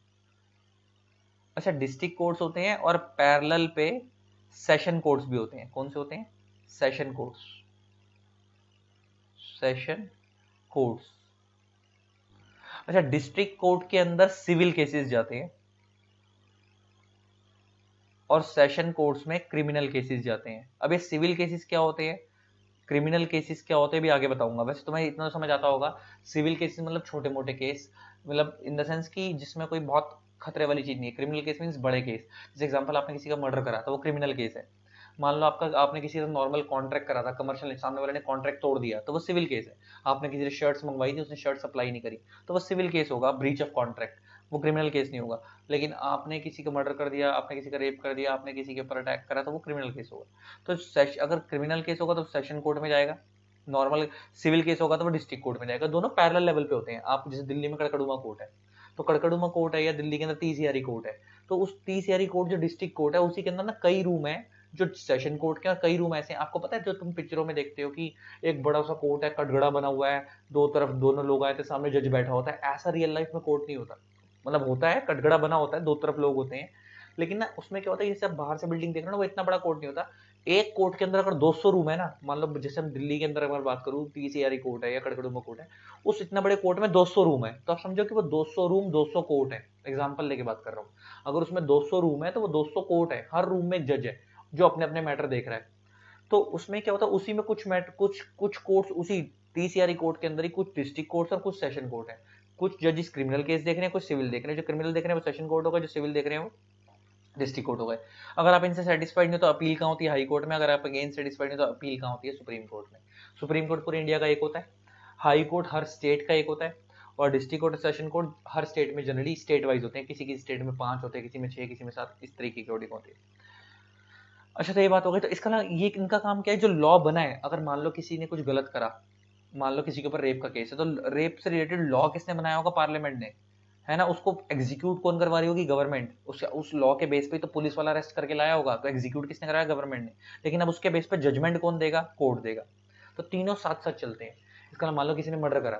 Speaker 1: अच्छा डिस्ट्रिक्ट कोर्ट्स होते हैं और पैरेलल पे सेशन कोर्ट्स भी होते हैं। कौन से होते हैं? Session courts, session courts. अच्छा डिस्ट्रिक्ट कोर्ट के अंदर सिविल केसेस जाते हैं और सेशन कोर्ट्स में क्रिमिनल केसेस जाते हैं। अब ये सिविल केसेस क्या होते हैं, क्रिमिनल केसेस क्या होते हैं भी आगे बताऊंगा। वैसे तुम्हें इतना समझ आता होगा, सिविल केसेस मतलब छोटे मोटे केस, मतलब इन द सेंस कि जिसमें कोई बहुत खतरे वाली चीज नहीं है। क्रिमिनल केस मीन्स बड़े केस। जैसे एग्जांपल आपने किसी का मर्डर करा तो वो क्रिमिनल केस है। मान लो आपने किसी से नॉर्मल कॉन्ट्रैक्ट करा था, कमर्शियल, सामने वाले ने कॉन्ट्रैक्ट तोड़ दिया तो वो सिविल केस है। आपने किसी से शर्ट्स मंगवाई थी, उसने शर्ट सप्लाई नहीं करी तो वो सिविल केस होगा, ब्रीच ऑफ कॉन्ट्रैक्ट। वो क्रिमिनल केस नहीं होगा। लेकिन आपने किसी का मर्डर कर दिया, आपने किसी का रेप कर दिया, आपने किसी के ऊपर अटैक करा, तो वो क्रिमिनल केस होगा। तो अगर क्रिमिनल केस होगा तो सेशन कोर्ट में जाएगा, नॉर्मल सिविल केस होगा तो वो डिस्ट्रिक्ट कोर्ट में जाएगा। दोनों पैरेलल लेवल पे होते हैं। आप जैसे दिल्ली में कड़कड़ुमा कोर्ट है, तो कड़कड़ुमा कोर्ट है, या दिल्ली के अंदर तीसियारी कोर्ट है, तो उस तीसियारी कोर्ट जो डिस्ट्रिक्ट कोर्ट है उसी के अंदर ना कई रूम है जो सेशन कोर्ट के, और कई रूम ऐसे हैं। आपको पता है जो तुम पिक्चरों में देखते हो कि एक बड़ा सा कोर्ट है, कटघड़ा बना हुआ है, दो तरफ दोनों लोग आए थे, सामने जज बैठा होता है, ऐसा रियल लाइफ में कोर्ट नहीं होता। मतलब होता है, कटघड़ा बना होता है, दो तरफ लोग होते हैं, लेकिन ना उसमें क्या होता है, जैसे आप बाहर से बिल्डिंग देख रहे हो ना, वो इतना बड़ा कोर्ट नहीं होता। एक कोर्ट के अंदर अगर 200 रूम है ना, मान लो जैसे हम दिल्ली के अंदर अगर बात करूँ, पीसीआरई कोर्ट है या कड़कड़ुमा कोर्ट है, उस इतना बड़े कोर्ट में 200 रूम है, तो आप समझो कि वो 200 रूम 200 कोर्ट है। एग्जाम्पल लेके बात कर रहा हूँ, अगर उसमें 200 रूम है तो वो 200 कोर्ट है, हर रूम में एक जज है जो अपने अपने मैटर देख रहा है। तो उसमें क्या होता है, उसी में कुछ मैटर, कुछ कोर्ट्स उसी पीसीआरई कोर्ट के अंदर ही कुछ डिस्ट्रिक्ट कोर्ट्स और कुछ सेशन कोर्ट है। कुछ जजेस क्रिमिनल केस देख रहे हैं, कुछ सिविल देख रहे हैं। जो क्रिमिनल देख रहे हैं वो सेशन कोर्ट होगा, जो सिविल देख रहे हैं वो डिस्ट्रिक्ट कोर्ट हो गए। अगर आप इनसे सेटिस्फाइड नहीं तो अपील कहाँ होती है, हाई कोर्ट में। अगर आप अगेन सेटिस्फाइड नहीं तो अपील कहाँ होती है, सुप्रीम कोर्ट में। सुप्रीम कोर्ट पूरे इंडिया का एक होता है, हाई कोर्ट हर स्टेट का एक होता है, और डिस्ट्रिक्ट कोर्ट सेशन कोर्ट हर स्टेट में जनरली स्टेट वाइज होते हैं। किसी किसी स्टेट में 5 होते हैं, किसी में 6, किसी में 7, इस तरीके की ऑडिंग होती है। अच्छा, तो ये बात हो गई। तो इसका ना ये इनका काम क्या है, जो लॉ बना है, अगर मान लो किसी ने कुछ गलत करा, मान लो किसी के ऊपर रेप का केस है, तो रेप से रिलेटेड लॉ किसने बनाया होगा, पार्लियामेंट ने, है ना। उसको एग्जीक्यूट कौन करवा रही होगी, गवर्नमेंट। उस लॉ के बेस पे तो पुलिस वाला अरेस्ट करके लाया होगा, तो एग्जीक्यूट किसने कराया, गवर्नमेंट ने। लेकिन अब उसके बेस पे जजमेंट कौन देगा, कोर्ट देगा। तो तीनों साथ साथ चलते हैं। इसका मान लो किसी ने मर्डर करा,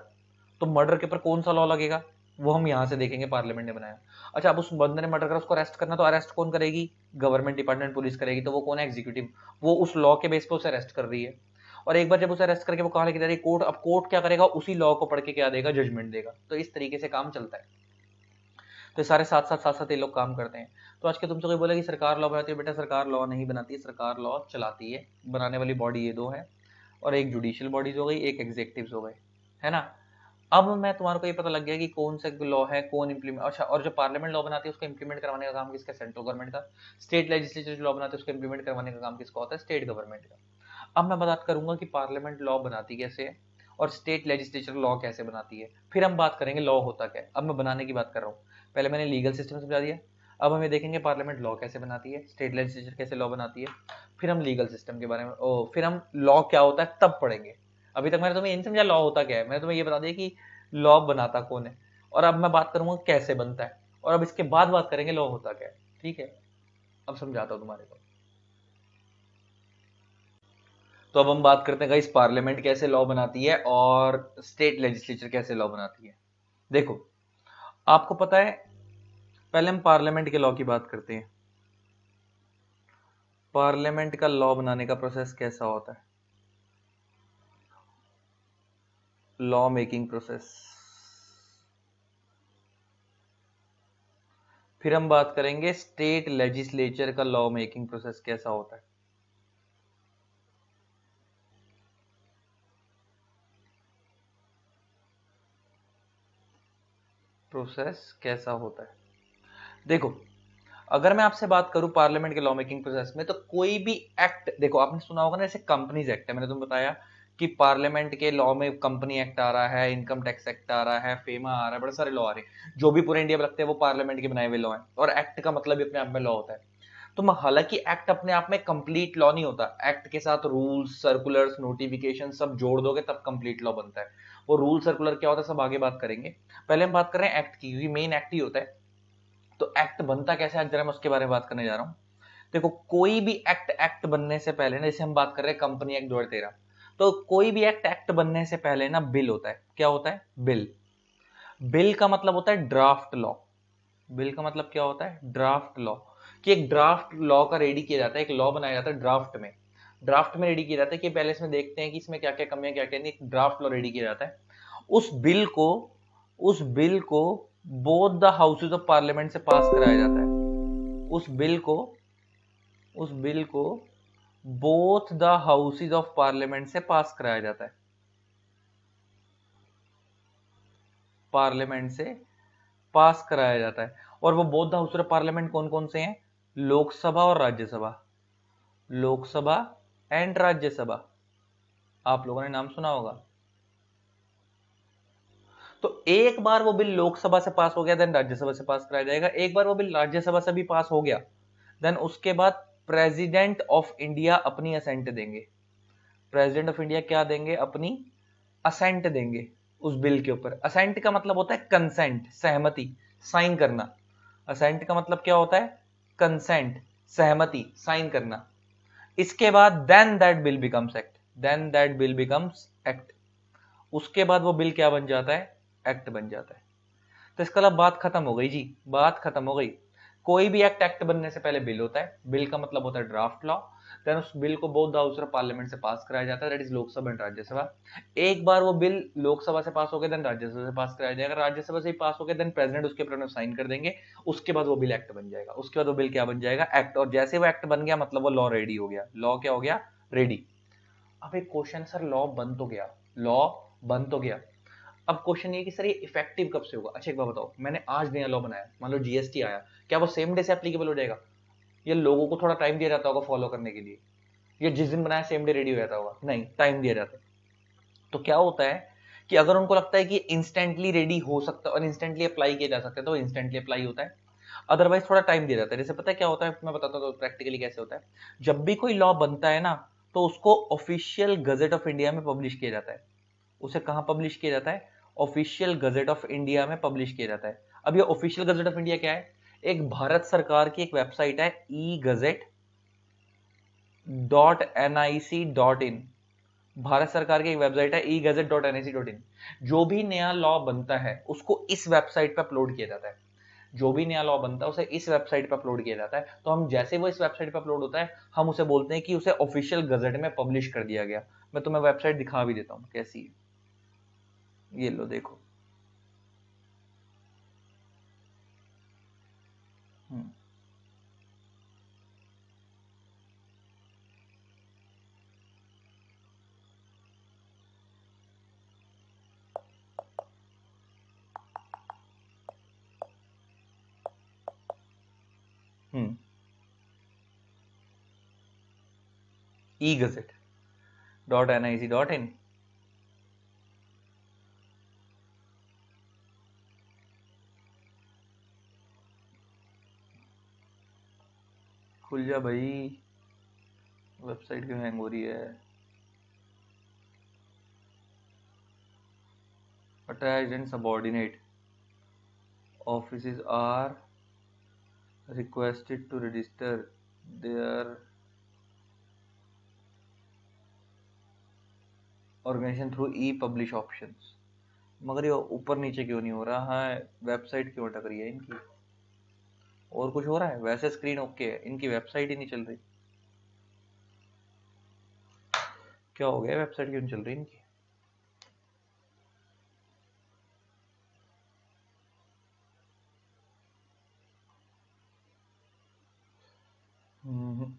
Speaker 1: तो मर्डर के ऊपर कौन सा लॉ लगेगा, वो हम यहाँ से देखेंगे, पार्लियामेंट ने बनाया। अच्छा, अब उस बंदे ने मर्डर करा, उसको अरेस्ट करना, तो अरेस्ट कौन करेगी, गवर्नमेंट डिपार्टमेंट, पुलिस करेगी। तो वो कौन है, एग्जीक्यूटिव। वो उस लॉ के बेस पे उसे अरेस्ट कर रही है, और एक बार जब उसे अरेस्ट करके वो कहाँ लेके जा रही है, कोर्ट। अब कोर्ट क्या करेगा, उसी लॉ को पढ़ के क्या देगा, जजमेंट देगा। तो इस तरीके से काम चलता है। तो सारे साथ साथ ये लोग काम करते हैं। तो आज के तुमसे कोई बोला कि सरकार लॉ बनाती है, बेटा सरकार लॉ नहीं बनाती है, सरकार लॉ चलाती है। बनाने वाली बॉडी ये दो है, और एक जुडिशियल बॉडीज हो गई, एक एग्जीक्यूटिव हो गए, है ना। अब मैं तुम्हारे को ये पता लग गया कि कौन सा लॉ है, कौन इंप्लीमेंट। अच्छा, और जो पार्लियामेंट लॉ बनाती है उसको इंप्लीमेंट करवाने का काम किसका, सेंट्रल गवर्नमेंट का। स्टेट लेजिस्लेचर जो लॉ बनाते हैं उसको इंप्लीमेंट करवाने का काम किसका होता है, स्टेट गवर्नमेंट का। अब मैं बात करूंगा कि पार्लियामेंट लॉ बनाती कैसे है, और स्टेट लेजिस्लेचर लॉ कैसे बनाती है। फिर हम बात करेंगे लॉ होता क्या है। अब मैं बनाने की बात कर रहा हूँ, पहले मैंने लीगल सिस्टम समझा दिया। अब हम ये देखेंगे पार्लियामेंट लॉ कैसे बनाती है, स्टेट लेजिस्लेचर कैसे लॉ बनाती है, फिर हम लीगल सिस्टम के बारे में फिर हम लॉ क्या होता है तब पढ़ेंगे। अभी तक मैंने तुम्हें ये नहीं समझा लॉ होता क्या है, मैंने तुम्हें ये बता दिया कि लॉ बनाता कौन है, और अब मैं बात करूंगा कैसे बनता है, और अब इसके बाद बात करेंगे लॉ होता क्या है। ठीक है, अब समझाता हूँ तुम्हारे को। तो अब हम बात करते हैं गाइस, पार्लियामेंट कैसे लॉ बनाती है और स्टेट लेजिस्लेचर कैसे लॉ बनाती है। देखो, आपको पता है, पहले हम पार्लियामेंट के लॉ की बात करते हैं। पार्लियामेंट का लॉ बनाने का प्रोसेस कैसा होता है, लॉ मेकिंग प्रोसेस। फिर हम बात करेंगे स्टेट लेजिस्लेचर का लॉ मेकिंग प्रोसेस कैसा होता है। प्रोसेस कैसा होता है, देखो, अगर मैं आपसे बात करूं पार्लियामेंट के लॉ मेकिंग प्रोसेस में, तो कोई भी एक्ट, देखो आपने सुना होगा ना, जैसे कंपनीज एक्ट है, मैंने तुम्हें बताया कि पार्लियामेंट के लॉ में कंपनी एक्ट आ रहा है, इनकम टैक्स एक्ट आ रहा है, फेमा आ रहा है, बड़े सारे लॉ आ रहे हैं जो भी पूरे इंडिया में लगते हैं, वो पार्लियामेंट के बनाए हुए लॉ हैं। और एक्ट का मतलब भी अपने आप में लॉ होता है। तो हालांकि एक्ट अपने आप में कंप्लीट लॉ नहीं होता, एक्ट के साथ रूल्स, सर्कुलर्स, नोटिफिकेशन सब जोड़ दोगे तब कंप्लीट लॉ बनता है। वो रूल सर्कुलर क्या होता है सब आगे बात करेंगे। पहले हम बात कर रहे हैं एक्ट की, क्योंकि मेन एक्ट ही होता है। तो एक्ट बनता कैसे, आज जरा मैं उसके बारे में बात करने जा रहा हूँ। देखो, कोई भी एक्ट एक्ट बनने से पहले ना, जैसे हम बात कर रहे हैं कंपनी एक्ट 2013, तो कोई भी एक्ट एक्ट बनने से पहले ना बिल होता है। क्या होता है, बिल। बिल का मतलब होता है ड्राफ्ट लॉ। बिल का मतलब क्या होता है, ड्राफ्ट लॉ। कि एक ड्राफ्ट लॉ का रेडी किया जाता है, एक लॉ बनाया जाता है ड्राफ्ट में। ड्राफ्ट में रेडी किया जाता है कि पहले इसमें देखते हैं कि इसमें क्या क्या कमियां, क्या क्या नहीं, एक ड्राफ्ट लॉ रेडी किया जाता है। उस बिल को उस बिल को both the houses of parliament से पास कराया जाता है। उस बिल को उस बिल को both the houses of parliament से पास कराया जाता है। पार्लियामेंट से पास कराया जाता है। और वो both the house of parliament कौन कौन से हैं, लोकसभा और राज्यसभा। लोकसभा एंड राज्यसभा, आप लोगों ने नाम सुना होगा। तो एक बार वो बिल लोकसभा से पास हो गया, देन राज्यसभा से पास कराया जाएगा। एक बार वो बिल राज्यसभा से भी पास हो गया, देन उसके बाद प्रेसिडेंट ऑफ इंडिया अपनी असेंट देंगे। प्रेसिडेंट ऑफ इंडिया क्या देंगे? अपनी असेंट देंगे उस बिल के ऊपर। असेंट का मतलब होता है कंसेंट, सहमति, साइन करना। असेंट का मतलब क्या होता है? कंसेंट, सहमति, साइन करना। इसके बाद then that bill becomes act, then that bill becomes act. उसके बाद वो बिल क्या बन जाता है? एक्ट बन जाता है। तो इसका मतलब बात खत्म हो गई जी, बात खत्म हो गई। कोई भी एक्ट बनने से पहले बिल होता है। बिल का मतलब होता है ड्राफ्ट लॉ। देन उस बिल को both the house of parliament से पास कराया जाता है, that is Lok Sabha and Rajya Sabha. एक बार वो बिल लोकसभा से पास हो गया, देन राज्यसभा से पास कराया जाएगा। राज्यसभा से ही पास हो गया, देन प्रेसिडेंट उसके ऊपर साइन कर देंगे। उसके बाद वो बिल एक्ट बन जाएगा। उसके बाद वो बिल क्या बन जाएगा? एक्ट। और जैसे वो एक्ट बन गया मतलब वो लॉ रेडी हो गया। लॉ क्या हो गया? रेडी। अब एक क्वेश्चन, सर लॉ बन तो गया, लॉ बन तो गया, अब क्वेश्चन ये कि सर ये इफेक्टिव कब से होगा? अच्छा एक बात बताओ, मैंने आज नया लॉ बनाया, मान लो जीएसटी आया, क्या वो सेम डे से एप्लीकेबल हो जाएगा? ये लोगों को थोड़ा टाइम दिया जाता होगा फॉलो करने के लिए? ये जिस दिन बनाया सेम डे रेडी हो जाता होगा? नहीं, टाइम दिया जाता है। तो क्या होता है कि अगर उनको लगता है कि इंस्टेंटली रेडी हो सकता है और इंस्टेंटली अप्लाई किया जा सकता है तो इंस्टेंटली अप्लाई होता है, अदरवाइज थोड़ा टाइम दिया जाता है। जैसे पता है क्या होता है, मैं बताता हूँ प्रैक्टिकली कैसे होता है। जब भी कोई लॉ बनता है ना, तो उसको ऑफिशियल गजेट ऑफ इंडिया में पब्लिश किया जाता है। उसे कहां पब्लिश किया जाता है? ऑफिशियल गजेट ऑफ इंडिया में पब्लिश किया जाता है। अब ये ऑफिशियल गजेट ऑफ इंडिया क्या है? एक भारत सरकार की एक वेबसाइट है, egazette.nic.in। भारत सरकार की एक वेबसाइट है egazette.nic.in। जो भी नया लॉ बनता है उसको इस वेबसाइट पर अपलोड किया जाता है। जो भी नया लॉ बनता है उसे इस वेबसाइट पर अपलोड किया जाता है। तो हम जैसे वो इस वेबसाइट पर अपलोड होता है, हम उसे बोलते हैं कि उसे ऑफिशियल गजेट में पब्लिश कर दिया गया। मैं तुम्हें वेबसाइट दिखा भी देता हूं कैसी है, ये लो देखो। हम्म हम्म egazette.nic.in। खुल जा भाई, वेबसाइट क्यों हैंग हो रही है? Attached and subordinate offices are requested to register their organization through e-publish options। मगर ये ऊपर नीचे क्यों नहीं हो रहा है? वेबसाइट क्यों अटक रही है इनकी? और कुछ हो रहा है? वैसे स्क्रीन ओके है, इनकी वेबसाइट ही नहीं चल रही। क्या हो गया? वेबसाइट क्यों नहीं चल रही इनकी? हम्म,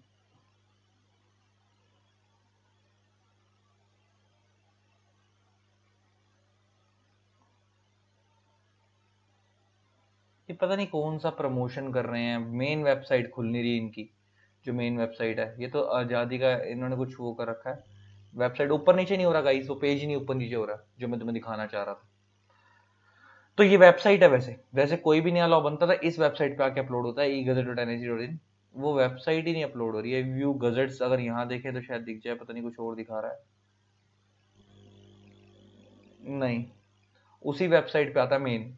Speaker 1: ये पता नहीं कौन सा प्रमोशन कर रहे हैं, मेन वेबसाइट खुल नहीं रही इनकी। जो मेन वेबसाइट है, ये तो आजादी का इन्होंने कुछ वो कर रखा है। वेबसाइट ऊपर नीचे नहीं हो रहा गाइस, वो पेज ही नहीं ऊपर नीचे हो रहा जो मैं तुम्हें दिखाना चाह रहा था। तो ये वेबसाइट है। वैसे वैसे कोई भी नया लॉ बनता था इस वेबसाइट पे आके अपलोड होता है, egazette.nic.in। वो वेबसाइट ही नहीं अपलोड हो रही है। व्यू गजेट्स अगर यहाँ देखें तो शायद दिख जाए, पता नहीं कुछ और दिखा रहा है। नहीं, उसी वेबसाइट पे आता है मेन।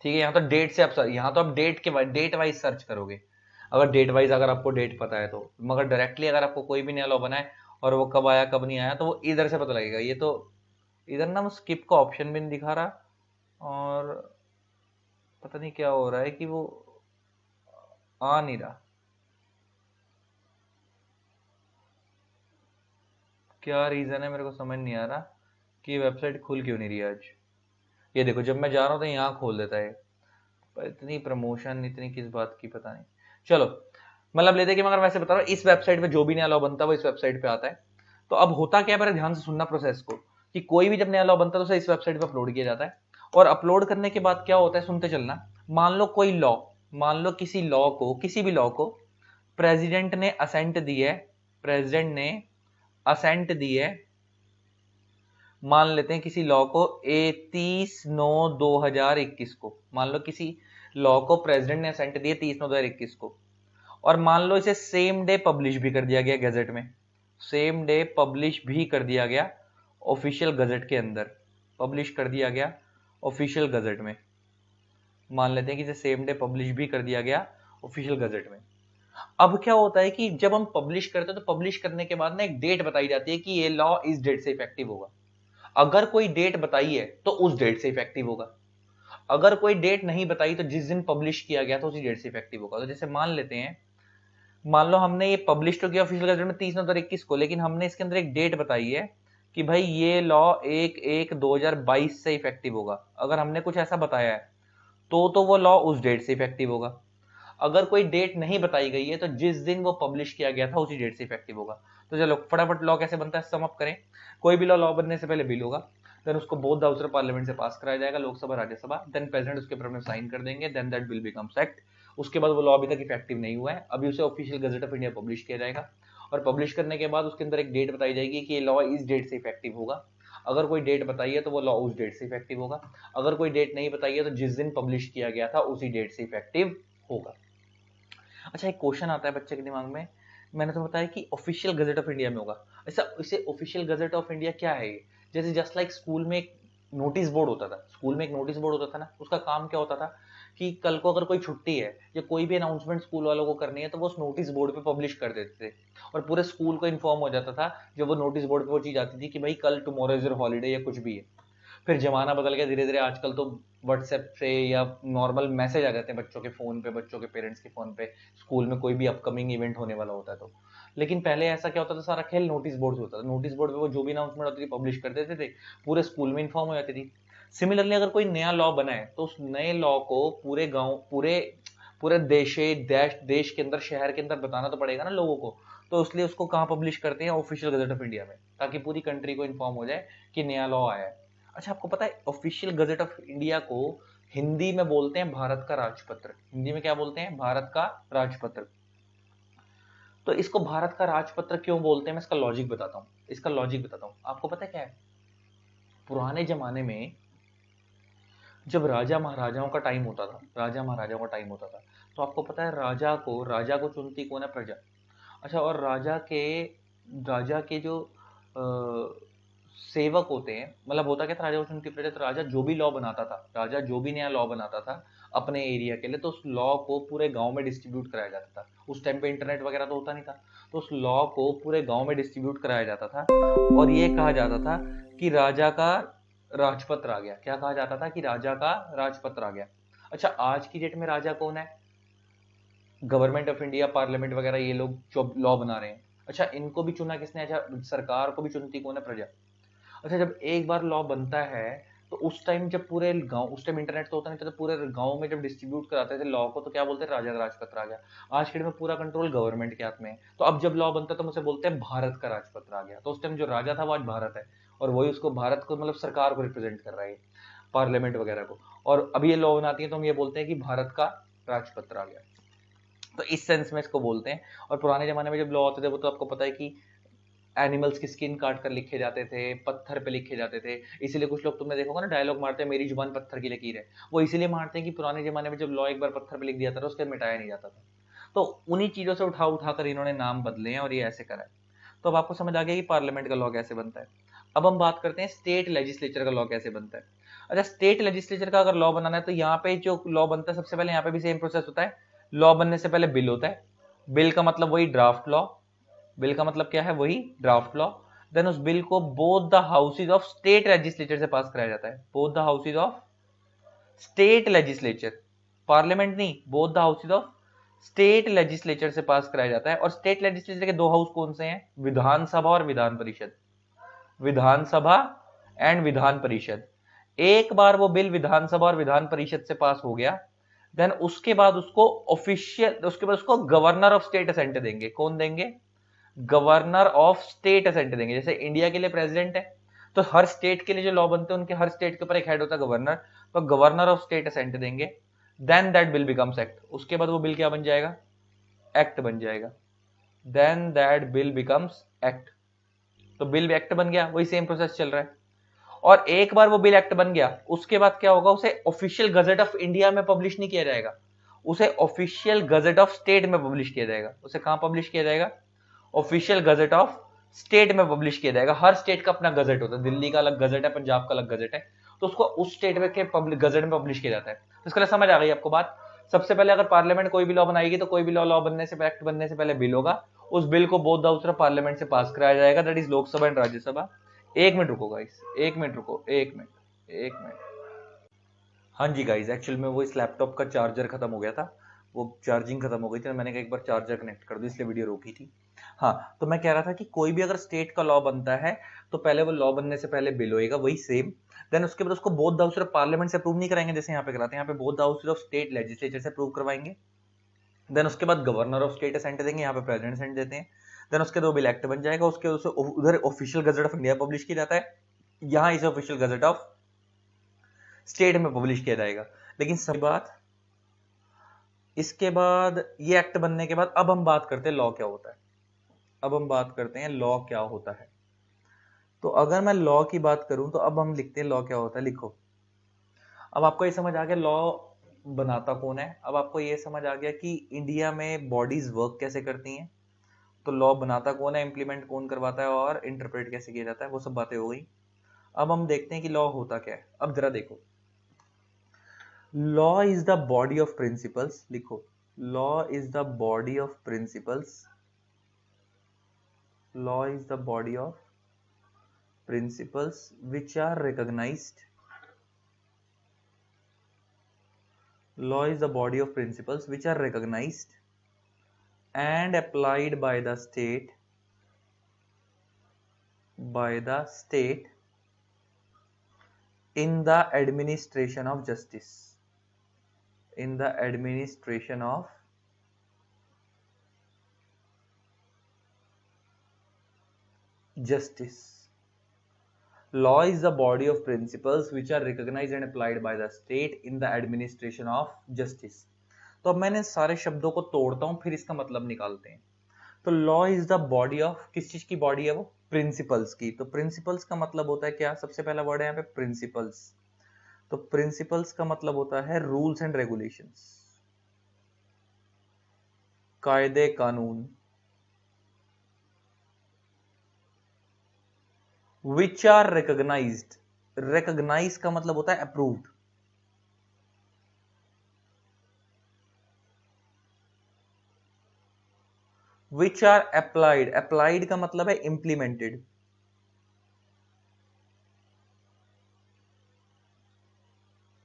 Speaker 1: ठीक है, यहाँ तो डेट से आप यहाँ तो आप डेट के डेट वाइज सर्च करोगे, अगर डेट वाइज अगर आपको डेट पता है तो। मगर डायरेक्टली अगर आपको कोई भी नया लॉ बना है और वो कब आया कब नहीं आया तो वो इधर से पता लगेगा। ये तो इधर ना वो स्किप का ऑप्शन भी नहीं दिखा रहा, और पता नहीं क्या हो रहा है कि वो आ नहीं रहा। क्या रीजन है मेरे को समझ नहीं आ रहा कि वेबसाइट खुल क्यों नहीं रही आज। ये देखो, जब मैं जा रहा हूँ तो यहाँ खोल देता है। पर इतनी प्रमोशन इतनी किस बात की पता नहीं। चलो, मतलब लेते कि, मगर वैसे बता रहा हूँ इस वेबसाइट पे जो भी नया लॉ बनता है वो इस वेबसाइट पे आता है। तो अब होता क्या है, मेरे ध्यान से सुनना प्रोसेस को, कि कोई भी जब नया लॉ बनता है तो उसे इस वेबसाइट पे अपलोड किया जाता है। और अपलोड करने के बाद क्या होता है, सुनते चलना। मान लो कोई लॉ, मान लो किसी लॉ को, किसी भी लॉ को प्रेसिडेंट ने असेंट दी है, प्रेसिडेंट ने असेंट दी है मान लेते हैं किसी लॉ को 30/9/2021 को, मान लो किसी लॉ को प्रेसिडेंट ने असेंट दिया 30/9/2021 को, और मान लो इसे सेम डे पब्लिश भी कर दिया गया गैजेट में, सेम डे पब्लिश भी कर दिया गया ऑफिशियल गजट के अंदर, पब्लिश कर दिया गया ऑफिशियल गजट में, मान लेते हैं कि इसे सेम डे पब्लिश भी कर दिया गया ऑफिशियल गजट में। अब क्या होता है कि जब हम पब्लिश करते हैं तो पब्लिश करने के बाद ना एक डेट बताई जाती है कि ये लॉ इस डेट से इफेक्टिव होगा। अगर कोई डेट बताई है तो उस डेट से इफेक्टिव होगा, अगर कोई डेट नहीं बताई तो जिस दिन पब्लिश किया गया तो उसी डेट से इफेक्टिव होगा। तो जैसे मान लेते हैं, मान लो हमने ये पब्लिश तो किया ऑफिशियल गजट में 30/9/2021 को, लेकिन हमने इसके अंदर एक डेट बताई है कि भाई ये लॉ 1/1/2022 से इफेक्टिव होगा। अगर हमने कुछ ऐसा बताया है तो वो लॉ उस डेट से इफेक्टिव होगा। अगर कोई डेट नहीं बताई गई है तो जिस दिन वो पब्लिश किया गया था उसी डेट से इफेक्टिव होगा। तो चलो फटाफट लॉ कैसे बनता है सम अप करें। कोई भी लॉ बनने से पहले बिल होगा, देन उसको बोथ हाउस ऑफ पार्लियामेंट से पास कराया जाएगा, लोकसभा राज्यसभा, देन प्रेसिडेंट उसके ऊपर अपने साइन कर देंगे, then that bill becomes act. उसके बाद वो लॉ अभी तक इफेक्टिव नहीं हुआ है, अभी उसे official gazette of India publish किया जाएगा, और पब्लिश करने के बाद उसके अंदर एक डेट बताई जाएगी कि ये लॉ इस डेट से इफेक्टिव होगा। अगर कोई डेट बताई है तो वो लॉ उस डेट से इफेक्टिव होगा, अगर कोई डेट नहीं बताई है तो जिस दिन पब्लिश किया गया था उसी डेट से इफेक्टिव होगा। अच्छा, एक क्वेश्चन आता है बच्चे के दिमाग में, मैंने तो बताया कि ऑफिशियल गजट ऑफ इंडिया में होगा, ऐसा इसे ऑफिशियल गजट ऑफ इंडिया क्या है ये? जैसे जस्ट लाइक स्कूल में एक नोटिस बोर्ड होता था, स्कूल में एक नोटिस बोर्ड होता था ना, उसका काम क्या होता था कि कल को अगर कोई छुट्टी है या कोई भी अनाउंसमेंट स्कूल वालों को करनी है तो वो उस नोटिस बोर्ड पे पब्लिश कर देते थे, और पूरे स्कूल को इन्फॉर्म हो जाता था जब वो नोटिस बोर्ड पे वो चीज आती थी कि भाई कल टुमारो इज योर हॉलीडे या कुछ भी है। फिर जमाना बदल गया धीरे धीरे, आजकल तो व्हाट्सएप से या नॉर्मल मैसेज आ जाते हैं बच्चों के फोन पे, बच्चों के पेरेंट्स के फोन पे, स्कूल में कोई भी अपकमिंग इवेंट होने वाला होता है तो। लेकिन पहले ऐसा क्या होता था, सारा खेल नोटिस बोर्ड से होता था, नोटिस बोर्ड पे वो जो भी अनाउंसमेंट होती थी पब्लिश कर देते थे, पूरे स्कूल में इन्फॉर्म हो जाती थी। सिमिलरली अगर कोई नया लॉ बना है तो उस नए लॉ को पूरे गांव, पूरे पूरे देश के अंदर, शहर के अंदर बताना तो पड़ेगा ना लोगों को, तो इसलिए उसको कहाँ पब्लिश करते हैं, ऑफिशियल गजट ऑफ इंडिया में, ताकि पूरी कंट्री को इन्फॉर्म हो जाए कि नया लॉ आया है। अच्छा, आपको पता है ऑफिशियल गजट ऑफ इंडिया को हिंदी में बोलते हैं भारत का राजपत्र। हिंदी में क्या बोलते हैं? भारत का राजपत्र। तो इसको भारत का राजपत्र क्यों बोलते हैं, मैं इसका लॉजिक बताता हूँ, इसका लॉजिक बताता हूँ। आपको पता है क्या है, पुराने जमाने में जब राजा महाराजाओं का टाइम होता था, राजा महाराजाओं का टाइम होता था, तो आपको पता है राजा को चुनती कौन है? प्रजा। अच्छा, और राजा के जो सेवक होते हैं, मतलब होता क्या था, राजा को चुनती प्रजा, तो राजा जो भी लॉ बनाता था, राजा जो भी नया लॉ बनाता था अपने एरिया के लिए, तो उस लॉ को पूरे गांव में डिस्ट्रीब्यूट कराया जाता था। उस टाइम पे इंटरनेट वगैरह तो होता नहीं था, तो उस लॉ को पूरे गांव में डिस्ट्रीब्यूट कराया जाता था, और ये कहा जाता था कि राजा का राजपत्र आ गया। क्या कहा जाता था? कि राजा का राजपत्र आ गया। अच्छा, आज की डेट में राजा कौन है? गवर्नमेंट ऑफ इंडिया, पार्लियामेंट वगैरह, ये लोग जो लॉ बना रहे हैं। अच्छा, इनको भी चुना किसने? अच्छा, सरकार को भी चुनती कौन है? प्रजा। अच्छा, जब एक बार लॉ बनता है तो उस टाइम जब पूरे गांव, उस टाइम इंटरनेट तो होता नहीं था, तो पूरे गांव में जब डिस्ट्रीब्यूट कराते थे लॉ को तो क्या बोलते हैं? राजा का राजपत्र आ गया। आज के डेट में पूरा कंट्रोल गवर्नमेंट के हाथ में है, तो अब जब लॉ बनता है तो मुझे बोलते हैं भारत का राजपत्र आ गया। तो उस टाइम जो राजा था वो आज भारत है, और वही उसको, भारत को मतलब सरकार को रिप्रेजेंट कर रहा है, पार्लियामेंट वगैरह को। और अब ये लॉ बनाती है तो हम ये बोलते हैं कि भारत का राजपत्र आ गया। तो इस सेंस में इसको बोलते हैं। और पुराने जमाने में जब लॉ होते थे वो तो आपको पता है कि एनिमल्स की स्किन काट कर लिखे जाते थे, पत्थर पे लिखे जाते थे। इसीलिए कुछ लोग, तुमने देखोगा ना, डायलॉग मारते हैं, मेरी जुबान पत्थर की लकीर है। वो इसीलिए मारते हैं कि पुराने जमाने में जब लॉ एक बार पत्थर पे लिख दिया था उसके मिटाया नहीं जाता था। तो उन्हीं चीजों से उठा उठा कर इन्होंने नाम बदले हैं और ये ऐसे करा है। तो अब आपको समझ आ गया कि पार्लियामेंट का लॉ कैसे बनता है। अब हम बात करते हैं स्टेट लेजिस्लेचर का लॉ कैसे बनता है। अच्छा, स्टेट लेजिस्लेचर का अगर लॉ बनाना है तो यहाँ पे जो लॉ बनता है, सबसे पहले यहाँ पे भी सेम प्रोसेस होता है। लॉ बनने से पहले बिल होता है। बिल का मतलब वही ड्राफ्ट लॉ, बिल का मतलब क्या है? वही ड्राफ्ट लॉ। देन उस बिल को both the houses of state legislature से पास कराया जाता है। Both the houses of state legislature, parliament नहीं, both the houses of state legislature से पास कराया जाता है। और स्टेट लेजिस्लेचर के दो हाउस कौन से हैं? विधानसभा और विधान परिषद। विधानसभा एंड विधान परिषद। एक बार वो बिल विधानसभा और विधान परिषद से पास हो गया, देन उसके बाद उसको गवर्नर ऑफ स्टेट असेंट देंगे। कौन देंगे? गवर्नर ऑफ स्टेट असेंट देंगे। जैसे इंडिया के लिए प्रेसिडेंट है, तो हर स्टेट के लिए जो लॉ बनते हैं उनके हर स्टेट के ऊपर एक हेड होता है गवर्नर, तो गवर्नर ऑफ स्टेट असेंट देंगे। Then that bill becomes act. उसके बाद वो बिल क्या बन जाएगा? एक्ट बन जाएगा। Then that bill becomes act. तो बिल एक्ट बन गया, वही सेम प्रोसेस चल रहा है। और एक बार वो बिल एक्ट बन गया, उसके बाद क्या होगा, उसे ऑफिशियल गजेट ऑफ इंडिया में पब्लिश नहीं किया जाएगा, उसे ऑफिशियल गजेट ऑफ स्टेट में पब्लिश किया जाएगा। उसे कहां पब्लिश किया जाएगा? ऑफिशियल गजेट ऑफ स्टेट में पब्लिश किया जाएगा। हर स्टेट का अपना गजेट होता है, दिल्ली का अलग गजेट है, पंजाब का अलग गजेट है, तो उसको उस स्टेट में के गजेट में पब्लिश किया जाता है। तो इसका समझ आ गई आपको बात। सबसे पहले अगर पार्लियामेंट कोई भी लॉ बनाएगी तो कोई भी लॉ बनने से, एक्ट बनने से पहले बिल होगा, उस बिल को बोथ हाउस ऑफ पार्लियामेंट से पास कराया जाएगा, that is Lok Sabha and Rajya Sabha. एक मिनट रुको गाइस, एक मिनट रुको, एक मिनट। हाँ जी गाइस, एक्चुअल में वो इस लैपटॉप का चार्जर खत्म हो गया था, वो चार्जिंग खत्म हो गई थी, तो मैंने कहा एक बार चार्जर कनेक्ट कर दूं, इसलिए वीडियो रोकी थी। हाँ, तो मैं कह रहा था कि कोई भी अगर स्टेट का लॉ बनता है तो पहले वो लॉ बनने से पहले बिल होएगा, वही सेम। देन उसके बाद उसको both the house of parliament से अप्रूव नहीं कराएंगे जैसे यहाँ पे कराते हैं, यहाँ पे both the house of state legislature से अप्रूव करवाएंगे। देन उसके बाद गवर्नर ऑफ स्टेट असेंट देंगे, यहाँ पे प्रेसिडेंट असेंट देते हैं। देन उसके दो बिल एक्ट बन जाएगा, उसके उधर official gazette of India publish किया जाता है, यहाँ इसे ऑफिशियल गजेट ऑफ स्टेट में पब्लिश किया जाएगा। लेकिन सभी बात, इसके बाद ये एक्ट बनने के बाद अब हम बात करते हैं लॉ क्या होता है। अब हम बात करते हैं लॉ क्या होता है। तो अगर मैं लॉ की बात करूं तो अब हम लिखते हैं लॉ क्या होता है, लिखो। अब आपको ये समझ आ गया लॉ बनाता कौन है, अब आपको ये समझ आ गया कि इंडिया में बॉडीज वर्क कैसे करती हैं, तो लॉ बनाता कौन है, इंप्लीमेंट कौन करवाता है और इंटरप्रेट कैसे किया जाता है, वो सब बातें हो गई। अब हम देखते हैं कि लॉ होता क्या है। अब जरा देखो, law is the body of principles, लिखो, law is the body of principles, law is the body of principles which are recognized, law is the body of principles which are recognized and applied by the state in the administration of justice, in the administration of justice. Law is the body of principles which are recognized and applied by the state in the administration of justice. तो अब मैंने सारे शब्दों को तोड़ता हूं, फिर इसका मतलब निकालते हैं। तो law is the body of, किस चीज की बॉडी है वो? प्रिंसिपल्स की। तो प्रिंसिपल्स का मतलब होता है क्या? सबसे पहला वर्ड है यहाँ पे प्रिंसिपल्स। तो प्रिंसिपल्स का मतलब होता है रूल्स एंड रेगुलेशंस, कायदे कानून। which are recognized, recognize का मतलब होता है approved, which are applied, applied का मतलब है implemented,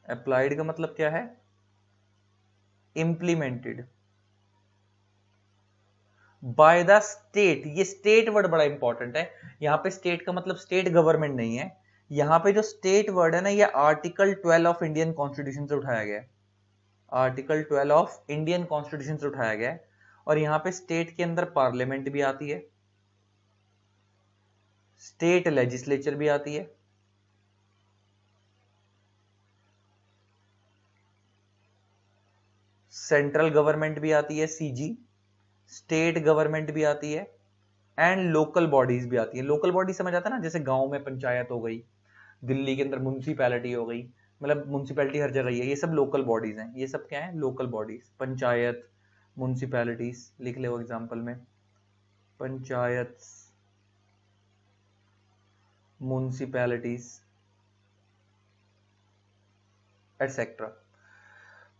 Speaker 1: applied का मतलब क्या है? implemented by the state। ये state वर्ड बड़ा इंपॉर्टेंट है, यहां पे state का मतलब स्टेट गवर्नमेंट नहीं है, यहां पे जो स्टेट वर्ड है ना, ये आर्टिकल 12 ऑफ इंडियन कॉन्स्टिट्यूशन से उठाया गया है, आर्टिकल 12 ऑफ इंडियन कॉन्स्टिट्यूशन से उठाया गया है। और यहां पे स्टेट के अंदर पार्लियामेंट भी आती है, स्टेट लेजिस्लेचर भी आती है, सेंट्रल गवर्नमेंट भी आती है सीजी, स्टेट गवर्नमेंट भी आती है, एंड लोकल बॉडीज भी आती है। लोकल बॉडी समझ आता है ना, जैसे गांव में पंचायत हो गई, दिल्ली के अंदर म्युनिसिपैलिटी हो गई, मतलब म्युनिसिपैलिटी हर जगह ही है, ये सब लोकल बॉडीज हैं। ये सब क्या है? Local bodies. पंचायत, म्युनिसिपैलिटीज लिख ले वो एग्जाम्पल में, पंचायत, म्युनिसिपैलिटीज एटसेट्रा।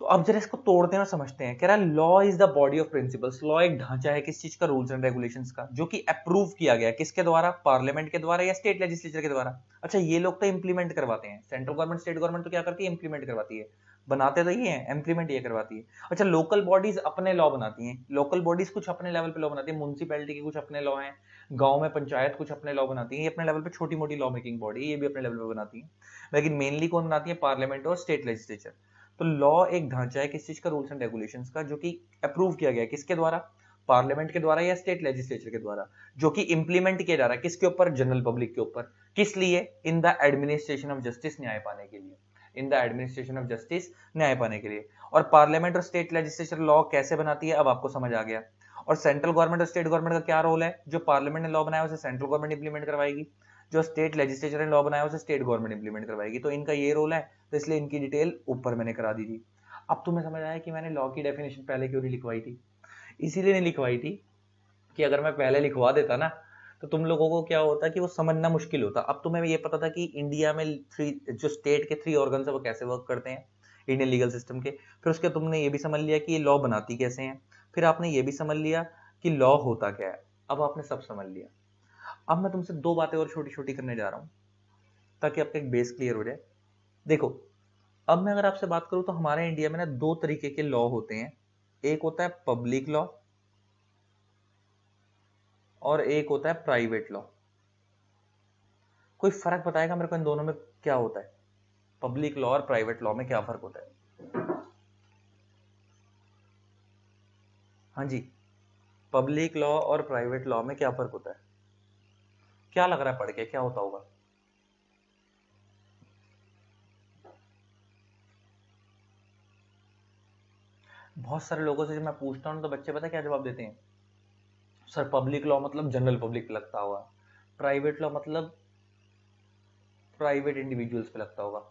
Speaker 1: तो अब जरा इसको तोड़ते हैं और समझते हैं। कह रहा है law is the body of principles, law एक ढांचा है किस चीज का? रूल्स एंड रेगुलेशंस का, जो कि अप्रूव किया गया किसके द्वारा? पार्लियामेंट के द्वारा या स्टेट लेजिस्लेचर के द्वारा। अच्छा, ये लोग तो इंप्लीमेंट करवाते हैं, सेंट्रल गवर्नमेंट स्टेट गवर्नमेंट तो क्या करती है? इंप्लीमेंट करवाती है, बनाते तो ये है, इंप्लीमेंट ये करवाती है। अच्छा, लोकल बॉडीज अपने लॉ बनाती हैं, लोकल बॉडीज कुछ अपने लेवल पे लॉ बनाती है, म्युनिसिपैलिटी के कुछ अपने लॉ हैं, गांव में पंचायत कुछ अपने लॉ बनाती है, ये अपने लेवल पे छोटी मोटी लॉ मेकिंग बॉडी, ये भी अपने लेवल पे बनाती है। लेकिन मेनली कौन बनाती है? पार्लियामेंट और स्टेट लेजिस्लेचर। तो लॉ एक ढांचा है किस चीज का? रूल्स एंड रेगुलेशंस का, जो कि अप्रूव किया गया किसके द्वारा? पार्लियामेंट के द्वारा या स्टेट लेजिस्लेचर के द्वारा, जो कि इंप्लीमेंट किया जा रहा है किसके ऊपर? जनरल पब्लिक के ऊपर। किस लिए? In the administration of justice, न्याय पाने के लिए, in the administration of justice, न्याय पाने के लिए। और पार्लियामेंट और स्टेट लेजिस्लेचर लॉ कैसे बनाती है, अब आपको समझ आ गया। और सेंट्रल गवर्नमेंट और स्टेट गवर्नमेंट का क्या रोल है? जो पार्लियामेंट ने लॉ बनाया उसे सेंट्रल गवर्नमेंट इंप्लीमेंट करवाएगी, जो स्टेट लेजिस्लेचर ने लॉ बनाया उसे स्टेट गवर्नमेंट इंप्लीमेंट करवाएगी। तो इनका ये रोल है, तो इसलिए इनकी डिटेल ऊपर मैंने करा दी थी। अब तुम्हें समझ आया कि मैंने लॉ की डेफिनेशन पहले क्यों नहीं लिखवाई थी। इसीलिए नहीं लिखवाई थी कि अगर मैं पहले लिखवा देता ना तो तुम लोगों को क्या होता कि वो समझना मुश्किल होता। अब तुम्हें ये पता था कि इंडिया में जो स्टेट के 3 ऑर्गन्स है वो कैसे वर्क करते हैं इंडियन लीगल सिस्टम के। फिर उसके तुमने ये भी समझ लिया कि ये लॉ बनाती कैसे हैं। फिर आपने ये भी समझ लिया कि लॉ होता क्या है। अब आपने सब समझ लिया। अब मैं तुमसे 2 बातें और छोटी छोटी करने जा रहा हूं ताकि आपका एक बेस क्लियर हो जाए। देखो, अब मैं अगर आपसे बात करूं तो हमारे इंडिया में ना 2 तरीके के लॉ होते हैं। एक होता है पब्लिक लॉ और एक होता है प्राइवेट लॉ। कोई फर्क बताएगा मेरे को इन दोनों में क्या होता है? पब्लिक लॉ और प्राइवेट लॉ में क्या फर्क होता है? हाँ जी, पब्लिक लॉ और प्राइवेट लॉ में क्या फर्क होता है? क्या लग रहा है पढ़ के क्या होता होगा? बहुत सारे लोगों से जब मैं पूछता हूं तो बच्चे पता क्या जवाब देते हैं? सर पब्लिक लॉ मतलब जनरल पब्लिक पे लगता होगा, प्राइवेट लॉ मतलब प्राइवेट इंडिविजुअल्स पे लगता होगा,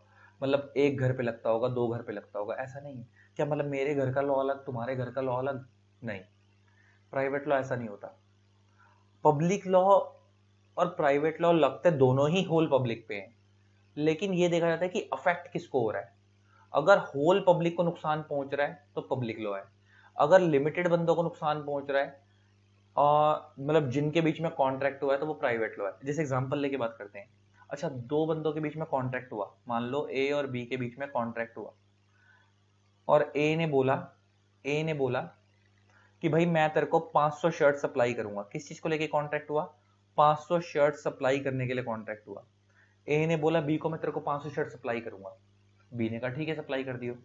Speaker 1: मतलब एक घर पे लगता होगा, 2 घर पे लगता होगा। ऐसा नहीं है। क्या मतलब मेरे घर का लॉ अलग, तुम्हारे घर का लॉ अलग? नहीं, प्राइवेट लॉ ऐसा नहीं होता। पब्लिक लॉ और प्राइवेट लॉ लगते दोनों ही होल पब्लिक पे हैं, लेकिन ये देखा जाता है कि अफेक्ट किसको हो रहा है। अगर होल पब्लिक को नुकसान पहुंच रहा है तो पब्लिक लॉ है। अगर लिमिटेड बंदों को नुकसान पहुंच रहा है और मतलब जिनके बीच में कॉन्ट्रैक्ट हुआ है तो वो प्राइवेट लॉ है। जैसे एग्जांपल लेके बात करते हैं। अच्छा, 2 बंदों के बीच में कॉन्ट्रैक्ट हुआ, मान लो ए और बी के बीच में कॉन्ट्रैक्ट हुआ और ए ने बोला कि भाई मैं तेरे को 500 शर्ट सप्लाई करूंगा। किस चीज को लेके कॉन्ट्रैक्ट हुआ? 500 शर्ट सप्लाई करने के लिए कॉन्ट्रैक्ट हुआ। ए ने बोला बी को मैं तेरे को 500 शर्ट सप्लाई करूंगा। बी ने कहा ठीक है सप्लाई कर दियो।